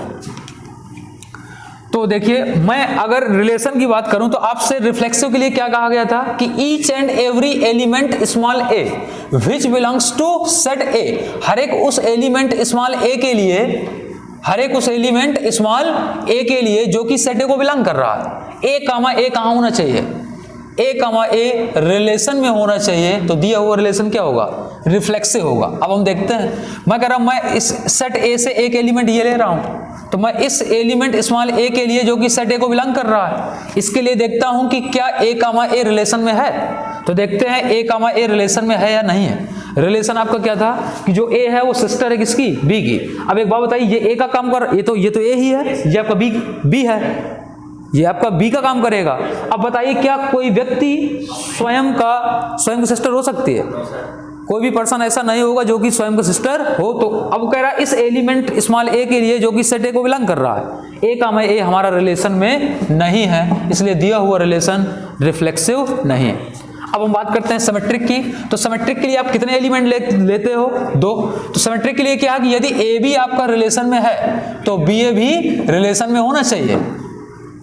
तो देखिए मैं अगर रिलेशन की बात करूं तो आपसे रिफ्लेक्सिव के लिए क्या कहा गया था कि each and every element small A which belongs to set A, हर एक उस एलिमेंट स्मॉल ए के लिए, हर एक उस एलिमेंट स्मॉल ए के लिए जो कि सेट ए को बिलोंग कर रहा है, ए कामा ए कहां होना चाहिए, ए कामा ए रिलेशन में होना चाहिए, तो दिया हुआ रिलेशन क्या होगा, रिफ्लेक्सिव होगा। अब हम देखते हैं, मैं कह रहा हूं मैं इस सेट ए से एक एलिमेंट ये ले रहा हूं, तो मैं इस एलिमेंट स्मॉल ए के लिए जो कि सेट ए को बिलोंग कर रहा है, इसके लिए देखता हूं कि क्या ए कामा ए रिलेशन में है। तो देखते हैं ए कामा ए रिलेशन में है या नहीं है। रिलेशन आपका क्या था कि जो ए है वो सिस्टर है किसकी, बी की। अब एक बात बताइए, ये ए का काम कर, ये तो ए ही है, ये आपका बी है, ये आपका बी का काम करेगा। अब बताइए क्या कोई व्यक्ति स्वयं की सिस्टर हो सकती है, कोई भी पर्सन ऐसा नहीं होगा जो कि स्वयं का सिस्टर हो। तो अब कह रहा है इस एलिमेंट स्मॉल ए के लिए जो कि सेट ए को बिलोंग कर रहा है, ए कामा ए हमारा रिलेशन में नहीं है, इसलिए दिया हुआ रिलेशन रिफ्लेक्सिव नहीं है। अब हम बात करते हैं सिमेट्रिक की। तो सिमेट्रिक के लिए आप कितने एलिमेंट लेते हो, 2। तो सिमेट्रिक के लिए क्या है कि यदि ए बी आपका रिलेशन में है तो बी ए भी रिलेशन में होना चाहिए।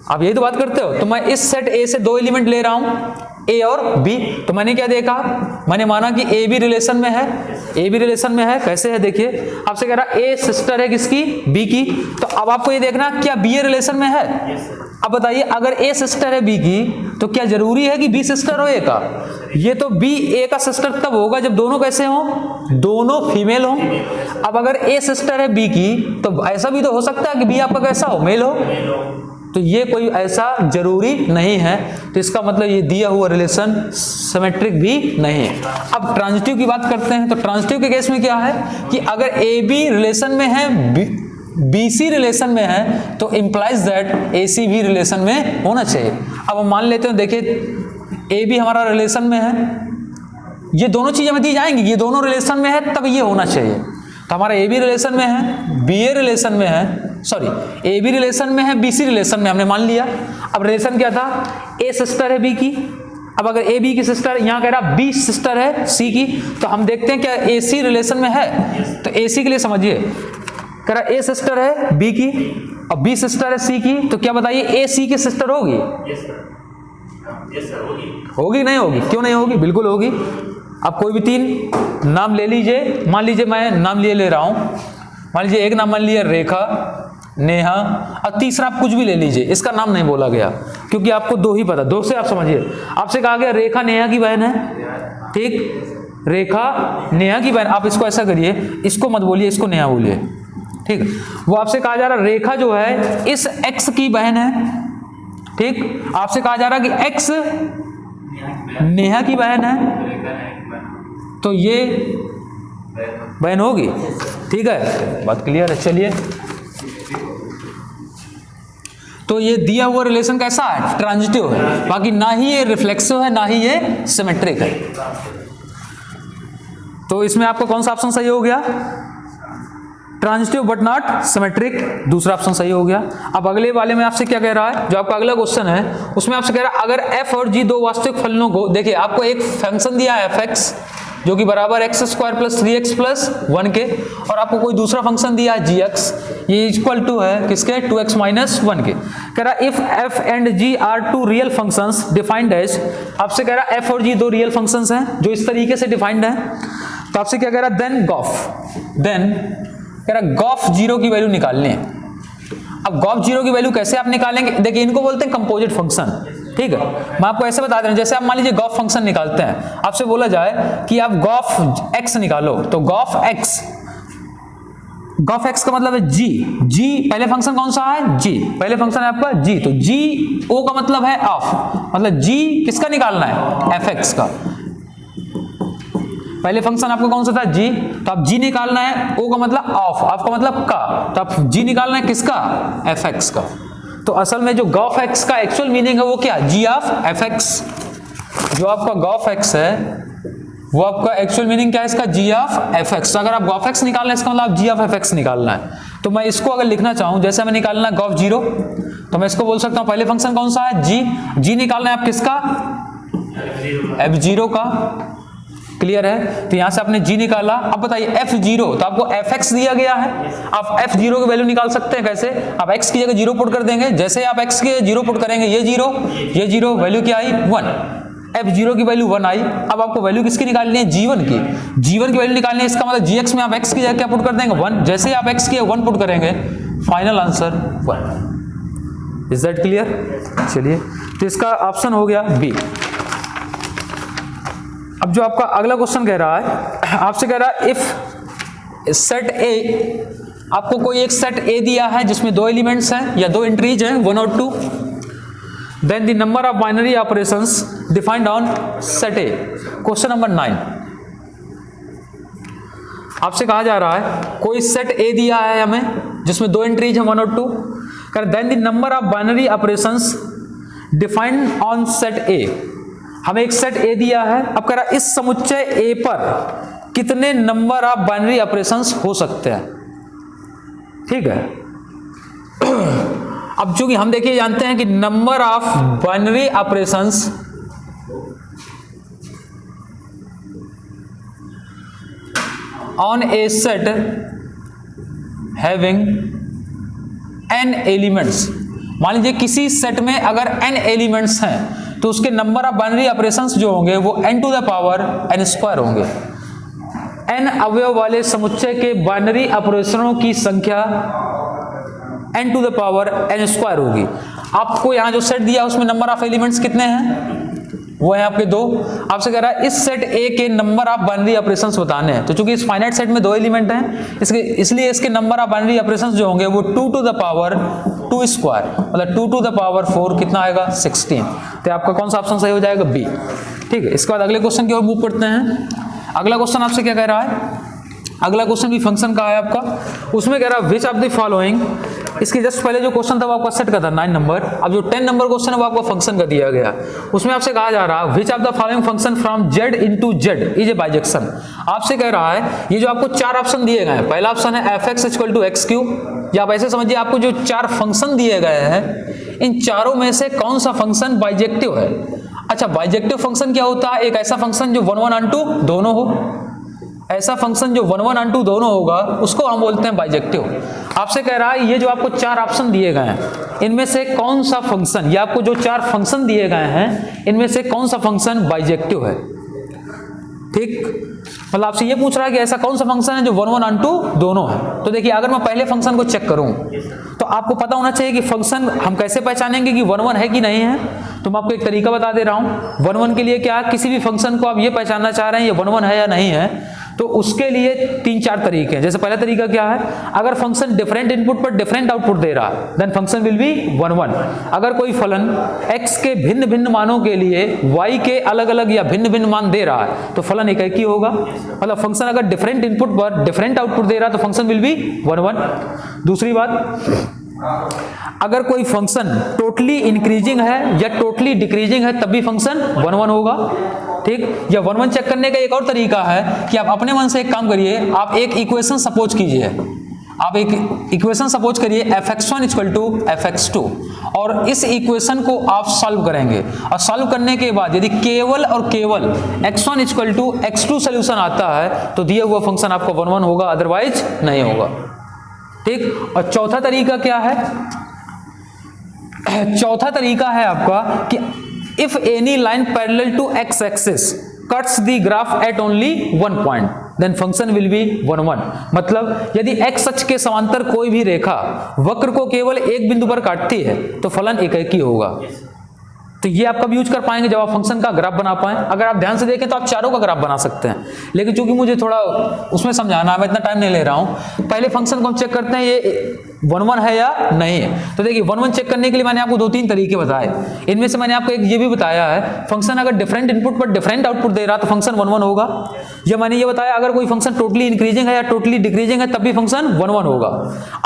आप यही तो बात करते हो। तो मैं इस सेट ए से 2 एलिमेंट ले रहा हूं, ए और बी। तो मैंने क्या देखा, मैंने माना कि ए भी रिलेशन में है, ए भी रिलेशन में है। कैसे है देखिए, आपसे कह रहा ए सिस्टर है किसकी, बी की। तो अब आपको ये देखना क्या बी ए रिलेशन में है। अब बताइए अगर ए सिस्टर है बी की तो क्या जरूरी है कि बी सिस्टर हो ए का। ये तो बी ए का सिस्टर तब होगा जब दोनों कैसे हो, दोनों फीमेल हो। अब अगर ए सिस्टर है बी की तो ऐसा भी तो हो सकता है कि बी आपका कैसा हो, मेल हो। तो ये कोई ऐसा जरूरी नहीं है। तो इसका मतलब ये दिया हुआ रिलेशन सिमेट्रिक भी नहीं है। अब ट्रांजिटिव की बात करते हैं। तो ट्रांजिटिव के केस में क्या है कि अगर ए बी रिलेशन में है, बी सी रिलेशन में है, तो इंप्लाइज दैट ए सी भी रिलेशन में होना चाहिए। अब हम मान लेते हैं, देखिए ए बी हमारा रिलेशन में है, ये दोनों चीजें हमें दी जाएंगी, ये दोनों रिलेशन में है तब ये होना चाहिए। तो हमारा ए बी रिलेशन में है, बी ए रिलेशन में है, सॉरी ए बी रिलेशन में है, बी सी रिलेशन में, हमने मान लिया। अब रिलेशन क्या था, ए सिस्टर है बी की। अब अगर ए बी की सिस्टर, यहां कह रहा बी सिस्टर है सी की, तो हम देखते हैं क्या ए सी रिलेशन में है। तो ए सी के लिए समझिए, कह रहा ए सिस्टर है बी की और बी सिस्टर है सी की, तो क्या बताइए ए सी की सिस्टर होगी? होगी नहीं होगी? क्यों नहीं होगी, बिल्कुल होगी। अब कोई भी तीन नाम ले लीजिए, मान लीजिए मैं नाम ले रहा हूं, मान लीजिए एक नाम मान लिया रेखा, नेहा, और तीसरा आप कुछ भी ले लीजिए, इसका नाम नहीं बोला गया क्योंकि आपको दो ही पता, दो से आप समझिए। आपसे कहा गया रेखा नेहा की बहन है, ठीक, रेखा नेहा की बहन। आप इसको ऐसा करिए, इसको मत बोलिए, इसको नेहा बोलिए, ठीक। वो आपसे कहा जा रहा रेखा जो है इस एक्स की बहन है, ठीक। आपसे कहा जा रहा कि एक्स नेहा की बहन है, तो ये बहन होगी, ठीक है, बात क्लियर है। चलिए, तो ये दिया हुआ रिलेशन कैसा है, ट्रांजिटिव है, बाकी ना ही ये रिफ्लेक्सिव है ना ही ये सिमेट्रिक है। तो इसमें आपका कौन सा ऑप्शन सही हो गया, ट्रांजिटिव बट नॉट सिमेट्रिक, दूसरा ऑप्शन सही हो गया। अब अगले वाले में आपसे क्या कह रहा है, जो आपका अगला क्वेश्चन है उसमें आपसे कह रहा है अगर f और g दो वास्तविक फलनों को, देखिए आपको एक फंक्शन दिया है fx जो कि बराबर x square plus 3x plus 1 के, और आपको कोई दूसरा फंक्शन दिया है gx, ये इक्वल टू है किसके, 2x माइनस 1 के। कह रहा if f and g are two real functions defined as, आपसे कह रहा f और g दो रियल फंक्शंस हैं जो इस तरीके से डिफाइंड है। तो आपसे क्या कह रहा, देन गॉफ, देन कह रहा गॉफ जीरो की वैल्यू निकालनी है। अब गॉफ जीरो की वैल्यू कैसे आप निकालेंगे, देखिए इनको बोलते हैं कंपोजिट फंक्शन, ठीक है। मैं आपको ऐसे बता दे रहा हूं, जैसे आप मान लीजिए गॉफ फंक्शन निकालते हैं, आपसे बोला जाए कि आप गॉफ एक्स निकालो, तो गॉफ एक्स, गॉफ एक्स का मतलब है जी, जी पहले फंक्शन कौन सा है, जी, पहले फंक्शन है आपका जी, तो जी ओ का मतलब है ऑफ, मतलब जी किसका निकालना है, एफ एक्स का। पहले फंक्शन आपका कौन सा था, जी, तो आप जी निकालना है, ओ का मतलब ऑफ, ऑफ का मतलब का, तो आप जी निकालना है किसका, एफ एक्स का। तो असल में जो गॉफ एक्स का एक्चुअल मीनिंग है वो क्या, जी ऑफ एफ एक्स। जो आपका गॉफ एक्स है वो आपका एक्चुअल मीनिंग क्या है इसका, जी ऑफ एफ एक्स। अगर आप गॉफ एक्स निकालना है इसका मतलब आप जी ऑफ एफ एक्स निकालना है। तो मैं इसको अगर लिखना चाहूं, जैसे हमें निकालना है गॉफ जीरो, तो मैं इसको बोल सकता हूं पहले फंक्शन कौन सा है, जी, जी निकालना है आप किसका, एफ जीरो का, क्लियर है। तो यहां से आपने g निकाला। अब बताइए f0, तो आपको fx दिया गया है, आप f0 की वैल्यू निकाल सकते हैं कैसे, आप x की जगह 0 पुट कर देंगे, जैसे आप x के 0 पुट करेंगे ये 0 वैल्यू क्या आई 1, f0 की वैल्यू 1 आई। अब आपको वैल्यू किसकी निकालनी है, g1 की, g1 की वैल्यू निकालनी है, इसका मतलब gx में आप x की जगह क्या पुट कर देंगे 1, जैसे आप x की 1 पुट करेंगे final answer 1। Is that clear. चलिए, तो इसका ऑप्शन हो गया बी। अब जो आपका अगला क्वेश्चन कह रहा है, आपसे कह रहा है इफ सेट ए, आपको कोई एक सेट ए दिया है जिसमें दो एलिमेंट्स हैं या दो एंट्रीज हैं 1 और 2, then the number of binary operations defined on set A. Question number 9, आपसे कहा जा रहा है कोई सेट ए दिया है हमें जिसमें दो एंट्रीज हैं 1 और 2, then the number of binary operations defined on set A. हमें एक सेट ए दिया है, अब कह रहा इस समुच्चय ए पर कितने नंबर ऑफ बाइनरी ऑपरेशंस हो सकते हैं, ठीक है। अब चूंकि हम देखिए जानते हैं कि number of binary operations on A set having n elements, मान लीजिए किसी सेट में अगर n एलिमेंट्स हैं, तो उसके नंबर ऑफ बाइनरी ऑपरेशंस जो होंगे वो n to the power n square होंगे। n अवयव वाले समुच्चय के बाइनरी ऑपरेशनों की संख्या n to the power n square होगी। आपको यहां जो सेट दिया उसमें नंबर ऑफ एलिमेंट्स कितने हैं, वो है आपके 2। आपसे कह रहा है इस सेट ए के नंबर ऑफ बाइनरी ऑपरेशंस बताने हैं। तो चूंकि इस फाइनाइट सेट में 2 एलिमेंट हैं, इसलिए इसके नंबर ऑफ बाइनरी ऑपरेशंस जो होंगे वो 2 टू द पावर 2 स्क्वायर, मतलब 2 टू द पावर 4 कितना आएगा 16। तो आपका कौन सा ऑप्शन सही हो जाएगा, बी। ठीक है, इसके बाद अगले क्वेश्चन की ओर मूव करते हैं। अगला क्वेश्चन आपसे क्या कह रहा है, अगला क्वेश्चन भी फंक्शन का है आपका। उसमें कह रहा है विच ऑफ द फॉलोइंग, इसके जस्ट पहले जो क्वेश्चन था वो आपका सेट का था 9 नंबर। अब जो 10 नंबर क्वेश्चन है वो आपको फंक्शन का दिया गया। उसमें आपसे कहा जा रहा है which of the following function from z into z is a bijection. आपसे कह रहा है ये जो आपको 4 ऑप्शन दिए गए हैं, पहला ऑप्शन है fx equal to x cube, या आप ऐसे समझिए आपको जो 4 फंक्शन दिए गए हैं इन चारों में से कौन सा फंक्शन बाइजेक्टिव है। अच्छा, बाइजेक्टिव फंक्शन क्या होता है, एक ऐसा फंक्शन जो 1 1 और 2 दोनों हो, ऐसा फंक्शन जो 1 1 और 2 दोनों होगा उसको हम बोलते हैं बाइजेक्टिव। आपसे कह रहा है ये जो आपको 4 ऑप्शन दिए गए हैं इनमें से कौन सा फंक्शन, या आपको जो 4 फंक्शन दिए गए हैं इनमें से कौन सा फंक्शन बाइजेक्टिव है। ठीक, मतलब आपसे ये पूछ रहा है कि ऐसा कौन सा फंक्शन है जो 1 1 और 2 दोनों है। तो देखिए अगर मैं पहले फंक्शन को चेक करूं तो आपको पता होना चाहिए कि फंक्शन हम कैसे पहचानेंगे कि 1 1 है कि नहीं है। तो मैं आपको एक तरीका बता दे रहा हूं। 1 1 के लिए क्या, किसी भी फंक्शन को आप ये पहचानना चाह रहे हैं ये 1 1 है या नहीं है, तो उसके लिए 3-4 तरीके हैं। जैसे पहला तरीका क्या है, अगर फंक्शन डिफरेंट इनपुट पर डिफरेंट आउटपुट दे रहा है देन फंक्शन विल बी 1 1। अगर कोई फलन x के भिन्न भिन्न मानों के लिए y के अलग अलग या भिन्न भिन्न मान दे रहा है तो फलन एक ही होगा। मतलब फंक्शन अगर डिफरेंट इनपुट पर डिफरेंट आउटपुट दे रहा है तो फंक्शन विल बी 1 1। दूसरी बात, अगर कोई फंक्शन टोटली इंक्रीजिंग है या टोटली डिक्रीजिंग है तब भी फंक्शन 1 1 होगा। ठीक, या 1 1 चेक करने का एक और तरीका है कि आप अपने मन से एक काम करिए, आप एक इक्वेशन सपोज कीजिए, आप एक इक्वेशन सपोज करिए fx1 इक्वल टू fx2, और इस इक्वेशन को आप सॉल्व करेंगे। और सॉल्व करने के बाद यदि केवल और केवल x1 equal to x2 solution आता है तो दिया हुआ फंक्शन आपका 1 1 होगा, अदरवाइज नहीं होगा। ठीक, और चौथा तरीका क्या है, चौथा तरीका है आपका कि if any line parallel to x axis cuts the graph at only 1 point then function will be 1 1। मतलब यदि x अक्ष के समांतर कोई भी रेखा वक्र को केवल एक बिंदु पर काटती है तो फलन एक ही होगा। तो ये आप कब यूज कर पाएंगे, जब आप फंक्शन का ग्राफ बना पाएं। अगर आप ध्यान से देखें तो आप चारों का ग्राफ बना सकते हैं, लेकिन चूंकि मुझे थोड़ा उसमें समझाना है मैं इतना टाइम नहीं ले रहा हूं। पहले फंक्शन को हम चेक करते हैं ये 1 1 है या नहीं है। तो देखिए 1 1 चेक करने के लिए मैंने आपको 2-3 तरीके बताए, इनमें से मैंने आपको एक ये भी बताया है फंक्शन अगर डिफरेंट इनपुट पर डिफरेंट आउटपुट दे रहा तो फंक्शन 1 1 होगा। या मैंने ये बताया अगर कोई फंक्शन टोटली इंक्रीजिंग है या टोटली डिक्रीजिंग है तब भी फंक्शन 1 1 होगा।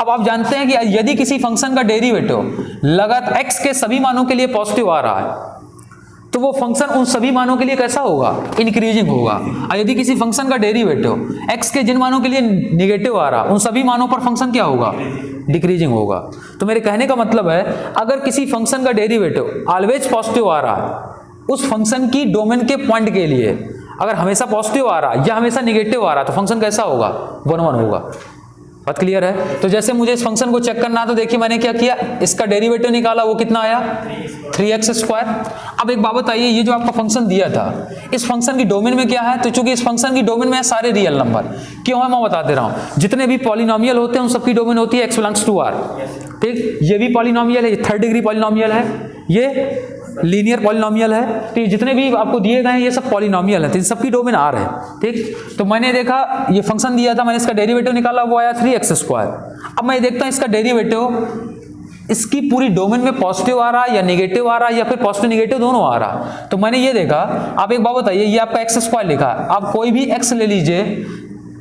अब आप जानते हैं कि यदि किसी फंक्शन का डेरिवेटिव लगातार x के सभी मानों के लिए पॉजिटिव आ रहा है तो वो फंक्शन उन सभी मानों के लिए कैसा होगा, इंक्रीजिंग होगा। और यदि किसी फंक्शन का डेरिवेटिव x के जिन मानों के लिए नेगेटिव आ रहा उन सभी मानों पर फंक्शन क्या होगा, डिक्रीजिंग होगा। तो मेरे कहने का मतलब है अगर किसी फंक्शन का डेरिवेटिव ऑलवेज पॉजिटिव आ रहा है उस फंक्शन की डोमेन के पॉइंट के लिए अगर हमेशा पॉजिटिव आ रहा या हमेशा नेगेटिव आ रहा तो फंक्शन कैसा होगा, 1 1 होगा। बात क्लियर है। तो जैसे मुझे इस फंक्शन को चेक करना है तो देखिए मैंने क्या किया, इसका डेरिवेटिव निकाला, वो कितना आया 3x स्क्वायर। अब एक बात आइए, ये जो आपका फंक्शन दिया था इस फंक्शन की डोमेन में क्या है, तो चूंकि इस फंक्शन की डोमेन में है सारे रियल नंबर। क्यों है मैं बता दे रहा हूं, जितने भी पॉलिनोमियल होते हैं उन सबकी डोमेन होती है x बिलोंग्स टू r। ठीक, ये भी पॉलिनोमियल है, ये 3rd डिग्री पॉलिनोमियल है, ये लीनियर पॉलिनोमियल है। तो ये जितने भी आपको दिए गए हैं ये सब पॉलिनोमियल है, तो इन सबकी डोमेन आर है। ठीक, तो मैंने देखा ये फंक्शन दिया था, मैंने इसका डेरिवेटिव निकाला, वो आया 3x स्क्वायर। अब मैं देखता हूं इसका डेरिवेटिव इसकी पूरी डोमेन में पॉजिटिव आ रहा है या नेगेटिव आ रहा है या फिर पॉजिटिव नेगेटिव दोनों आ रहा है। तो मैंने ये देखा, आप एक बात बताइए, ये आपका x स्क्वायर लिखा है, आप कोई भी x ले लीजिए,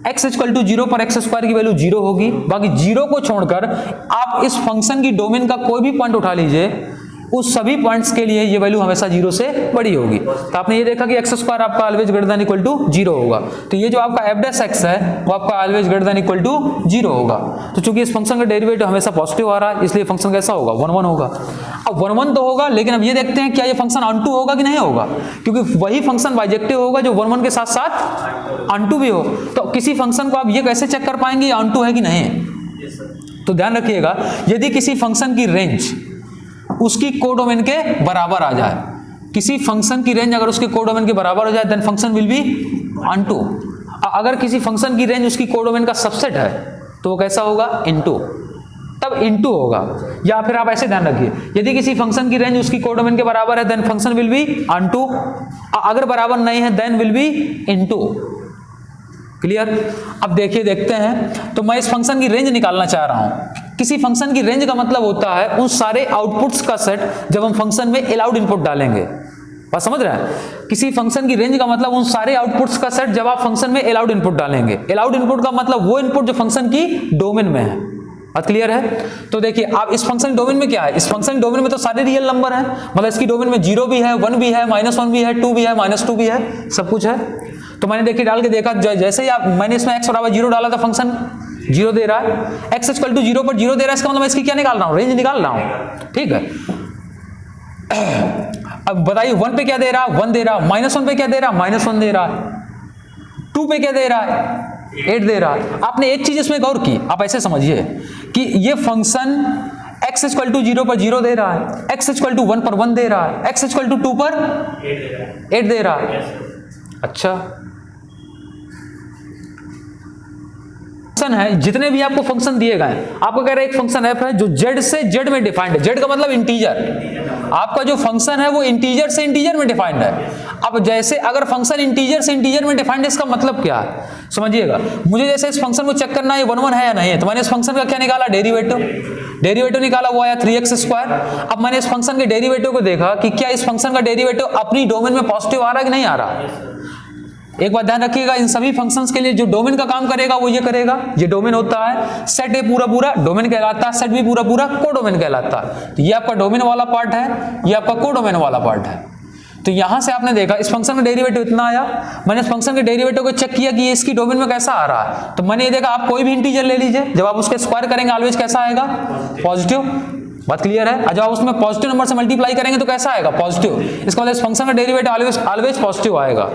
x इक्वल टू 0 पर x स्क्वायर की वैल्यू 0 होगी। बाकी 0 को छोड़कर आप इस फंक्शन की डोमेन का कोई भी पॉइंट उठा लीजिए, उस सभी पॉइंट्स के लिए ये वैल्यू हमेशा 0 से बड़ी होगी। तो आपने ये देखा कि x स्क्वायर आपका always greater than equal to 0 होगा। तो ये जो आपका f डैश x है वो आपका always greater than equal to 0 होगा। तो चूंकि इस फंक्शन का डेरिवेटिव हमेशा पॉजिटिव आ रहा है इसलिए फंक्शन कैसा होगा, 1 1 होगा। अब 1 1 तो होगा, लेकिन अब ये देखते हैं क्या ये फंक्शन ऑन टू होगा कि नहीं होगा, क्योंकि वही फंक्शन बाइजेक्टिव होगा जो 1 1 के साथ साथ ऑन टू भी हो। तो किसी फंक्शन को आप ये कैसे चेक कर पाएंगे ऑन टू है कि नहीं। तो ध्यान रखिएगा, यदि किसी फंक्शन की रेंज उसकी कोडोमेन के बराबर आ जाए किसी फंक्शन की रेंज अगर उसके कोडोमेन के बराबर हो जाए then function will be onto. अगर किसी फंक्शन की रेंज उसकी कोडोमेन का सबसेट है तो वो कैसा होगा, इनटू, तब इनटू होगा। या फिर आप ऐसे ध्यान रखिए, यदि किसी फंक्शन की रेंज उसकी कोडोमेन के बराबर है then function will be onto, अगर बराबर नहीं है then will be into. Clear? अब देखिए, देखते हैं। तो मैं इस फंक्शन की रेंज निकालना चाह रहा हूं। किसी फंक्शन की रेंज का मतलब होता है उन सारे आउटपुट्स का सेट जब हम फंक्शन में अलाउड इनपुट डालेंगे। बात समझ रहे हैं? किसी फंक्शन की रेंज का मतलब उन सारे आउटपुट्स का सेट जब आप फंक्शन में अलाउड इनपुट डालेंगे। अलाउड इनपुट का मतलब वो इनपुट जो फंक्शन की डोमेन में है। बात क्लियर है? तो देखिए, आप इस फंक्शन डोमेन में क्या है, इस फंक्शन डोमेन में तो सारे रियल नंबर हैं, मतलब इसकी डोमेन में 0 भी है, 1 भी है, -1 भी है, 2 भी है, -2 भी है, सब कुछ है। तो मैंने देखिए डाल के देखा, जैसे ही मैंने इसमें x बराबर 0 डाला था फंक्शन 0 दे रहा है। x इक्वल टू 0 पर 0 दे रहा है, इसका मतलब मैं इसकी क्या निकाल रहा हूं, रेंज निकाल रहा हूं। ठीक है, अब बताइए 1 पे क्या दे रहा है, 1 दे रहा है, -1 पे क्या दे रहा है, -1 दे रहा है, 2 पे क्या दे रहा है, 8 दे रहा है। आपने एक चीज इसमें गौर की, आप ऐसे समझिए कि ये फंक्शन x इक्वल टू 0 पर 0 दे रहा है, x इक्वल टू 1 पर 1 दे रहा है, x इक्वल टू 2 पर 8 दे रहा है। अच्छा, फंक्शन है, जितने भी आपको फंक्शन दिए गए, आपको कह रहे हैं एक फंक्शन f है जो z से z में डिफाइंड है। z का मतलब इंटीजर। आपका जो फंक्शन है वो इंटीजर से इंटीजर में डिफाइंड है। अब जैसे अगर फंक्शन इंटीजर से इंटीजर में डिफाइंड है, इसका मतलब क्या है समझिएगा। मुझे जैसे इस फंक्शन को चेक करना है 1 1 है या नहीं है, तो मैंने इस फंक्शन का क्या निकाला, डेरिवेटिव निकाला, वो आया 3x²। अब मैंने इस फंक्शन के डेरिवेटिव को देखा कि क्या इस फंक्शन का डेरिवेटिव अपनी डोमेन में पॉजिटिव आ रहा है कि नहीं आ रहा। एक बात ध्यान रखिएगा, इन सभी फंक्शंस के लिए जो डोमेन का काम करेगा वो ये करेगा। ये डोमेन होता है, सेट ए पूरा पूरा डोमेन कहलाता है, सेट बी पूरा पूरा कोडोमेन कहलाता है। तो ये आपका डोमेन वाला पार्ट है, ये आपका कोडोमेन वाला पार्ट है। तो यहां से आपने देखा इस फंक्शन का डेरिवेटिव इतना आया, मैंने इस फंक्शन के डेरिवेटिव को चेक किया कि ये इसकी डोमेन में कैसा आ रहा है। तो मैंने ये देखा, आप कोई भी इंटीजर ले लीजिए, जब आप उसके स्क्वायर करेंगे ऑलवेज कैसा आएगा, पॉजिटिव। बात क्लियर है? जब आप उसमें पॉजिटिव नंबर से मल्टीप्लाई करेंगे तो कैसा आएगा, पॉजिटिव। इसका मतलब इस फंक्शन का डेरिवेटिव ऑलवेज पॉजिटिव आएगा।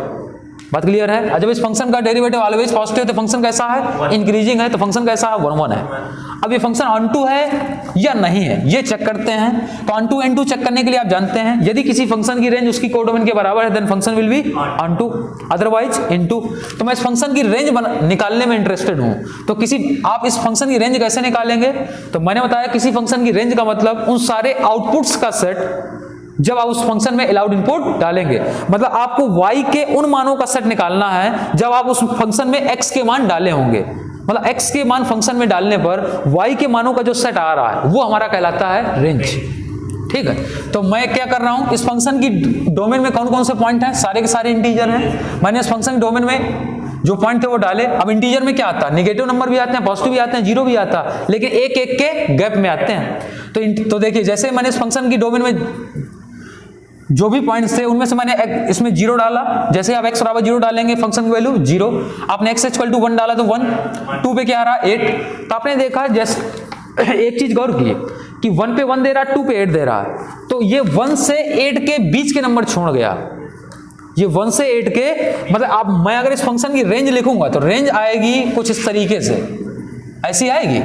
बात क्लियर है? जब इस फंक्शन का डेरिवेटिव ऑलवेज पॉजिटिव है तो फंक्शन कैसा है, इंक्रीजिंग है, तो फंक्शन कैसा है, 1 1 है। अब ये फंक्शन ऑनटू है या नहीं है ये चेक करते हैं। तो ऑनटू एंड टू चेक करने के लिए आप जानते हैं, यदि किसी फंक्शन की रेंज उसकी कोडोमेन के बराबर है then function will be onto, otherwise into. तो मैं इस फंक्शन की रेंज निकालने में इंटरेस्टेड हूं। तो आप इस फंक्शन की रेंज कैसे निकालेंगे, तो मैंने बताया किसी फंक्शन की रेंज का मतलब उन सारे आउटपुट्स का सेट जब आप उस फंक्शन में अलाउड इनपुट डालेंगे। मतलब आपको y के उन मानों का सेट निकालना है जब आप उस फंक्शन में x के मान डाले होंगे। मतलब x के मान फंक्शन में डालने पर y के मानों का जो सेट आ रहा है वो हमारा कहलाता है रेंज। ठीक है, तो मैं क्या कर रहा हूं, इस फंक्शन की डोमेन में कौन कौन से पॉइंट हैं, सारे के सारे इंटीजर हैं। मैंने इस फंक्शन की डोमेन में जो पॉइंट थे वो डाले। अब इंटीजर में क्या आता है, नेगेटिव नंबर भी आते हैं, पॉजिटिव भी आते हैं, 0 भी आता है, लेकिन एक एक के गैप में आते हैं। तो देखिए, जैसे मैंने इस फंक्शन की डोमेन में जो भी पॉइंट्स थे उनमें से मैंने इसमें 0 डाला। जैसे आप x बराबर 0 डालेंगे फंक्शन की वैल्यू 0, आपने x इक्वल टू 1 डाला तो 1, 2 पे क्या आ रहा है 8। तो आपने देखा जैसे एक चीज गौर की कि 1 पे 1 दे रहा है, 2 पे 8 दे रहा है, तो ये 1 से 8 के बीच के नंबर छोड़ गया। ये 1 से 8 के मतलब मैं अगर इस फंक्शन की रेंज लिखूंगा तो रेंज आएगी कुछ इस तरीके से, ऐसी आएगी।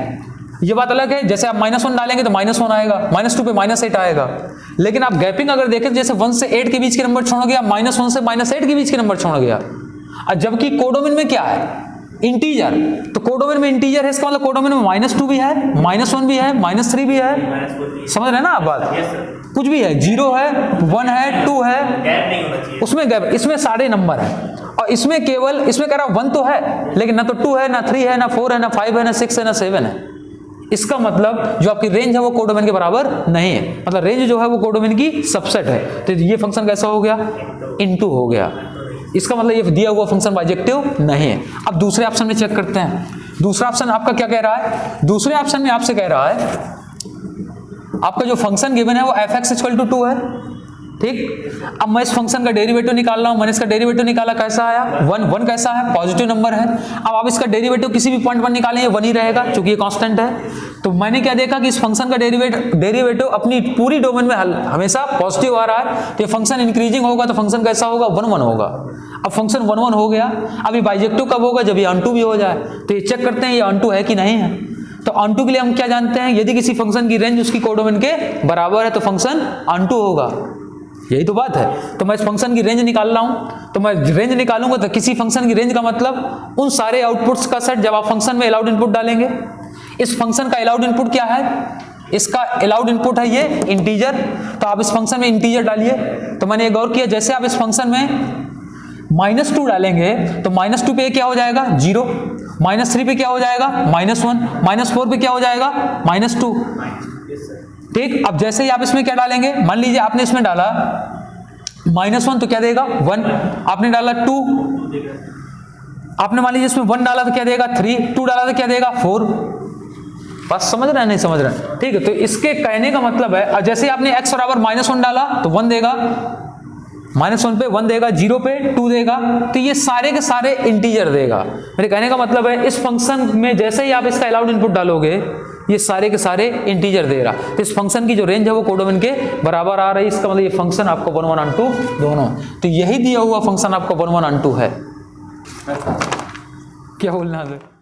ये बात अलग है, जैसे आप -1 डालेंगे तो -1 आएगा, -2 पे -8 आएगा। लेकिन आप गैपिंग अगर देखें, जैसे 1 से 8 के बीच के नंबर छोड़ गया, -1 से -8 के बीच के नंबर छोड़ गया। और जबकि कोडोमेन में क्या है, इंटीजर। तो कोडोमेन में इंटीजर है, इसका मतलब कोडोमेन में -2 भी है, -1 भी है, -3 भी है। समझ रहे हैं ना आप बात, कुछ भी है, 0 है, 1 है, 2 है, उसमें गैप, इसमें सारे नंबर है। और इसमें केवल इसमें कह रहा 1 तो है, लेकिन ना तो 2 है, ना 3 है, ना 4 है, ना 5 है, ना 6 है, ना 7 है। इसका मतलब जो आपकी रेंज है वो कोडोमेन के बराबर नहीं है। मतलब रेंज जो है वो कोडोमेन की सबसेट है। तो ये फंक्शन कैसा हो गया, इनटू हो गया। इसका मतलब ये दिया हुआ फंक्शन बाइजेक्टिव नहीं है। अब दूसरे ऑप्शन में चेक करते हैं। दूसरा ऑप्शन आपका क्या कह रहा है, दूसरे ऑप्शन में आपसे कह रहा है आपका जो फंक्शन गिवन है वो f(x = 2) है। ठीक, अब मैं इस फंक्शन का डेरिवेटिव निकाल रहा हूं। मैंने इसका डेरिवेटिव निकाला, कैसा आया 1 कैसा है, पॉजिटिव नंबर है। अब आप इसका डेरिवेटिव किसी भी पॉइंट पर निकालें ये 1 ही रहेगा क्योंकि ये कांस्टेंट है। तो मैंने क्या देखा कि इस फंक्शन का डेरिवेटिव अपनी पूरी डोमेन में हमेशा पॉजिटिव आ रहा है। तो ये फंक्शन इंक्रीजिंग होगा तो फंक्शन कैसा होगा, 1 1 होगा। अब फंक्शन 1 1 हो गया। अभी बाइजेक्टिव कब होगा, जब ये ऑनटू भी हो जाए। तो ये चेक करते हैं ये ऑनटू है कि नहीं है। तो ऑनटू के लिए हम क्या जानते हैं, यदि किसी फंक्शन की रेंज उसकी कोडोमेन के बराबर है तो फंक्शन ऑनटू होगा। यही तो बात है। तो मैं इस फंक्शन की रेंज निकाल रहा हूं, तो मैं रेंज निकालूंगा तो किसी फंक्शन की रेंज का मतलब उन सारे आउटपुट्स का सेट जब आप फंक्शन में अलाउड इनपुट डालेंगे। इस फंक्शन का अलाउड इनपुट क्या है, इसका अलाउड इनपुट है ये इंटीजर, तो आप इस फंक्शन में इंटीजर डालिए। तो मैंने एक और किया, जैसे आप इस फंक्शन में -2 डालेंगे तो -2 पे क्या हो जाएगा 0, -3 पे क्या हो जाएगा -1, -4 पे क्या हो जाएगा -2। ठीक, अब जैसे ही आप इसमें क्या डालेंगे, मान लीजिए आपने इसमें डाला -1 तो क्या देगा 1, आपने डाला 2, आपने मान लीजिए इसमें 1 डाला तो क्या देगा 3, 2 डाला तो क्या देगा 4। बात समझ रहे हैं नहीं समझ रहे हैं? ठीक है, तो इसके कहने का मतलब है जैसे आपने x बराबर -1 डाला तो 1 देगा, -1 पे 1 देगा, 0 पे 2 देगा, तो ये सारे के सारे इंटीजर देगा। मेरे कहने का मतलब है इस फंक्शन में जैसे ही आप इसका अलाउड इनपुट डालोगे ये सारे के सारे इंटीजर दे रहा। तो इस फंक्शन की जो रेंज है वो कोडोमेन के बराबर आ रही है। इसका मतलब ये फंक्शन आपको 1 1 और 2 दोनों, तो यही दिया हुआ फंक्शन आपको 1 1 और 2 है। क्या बोलना है?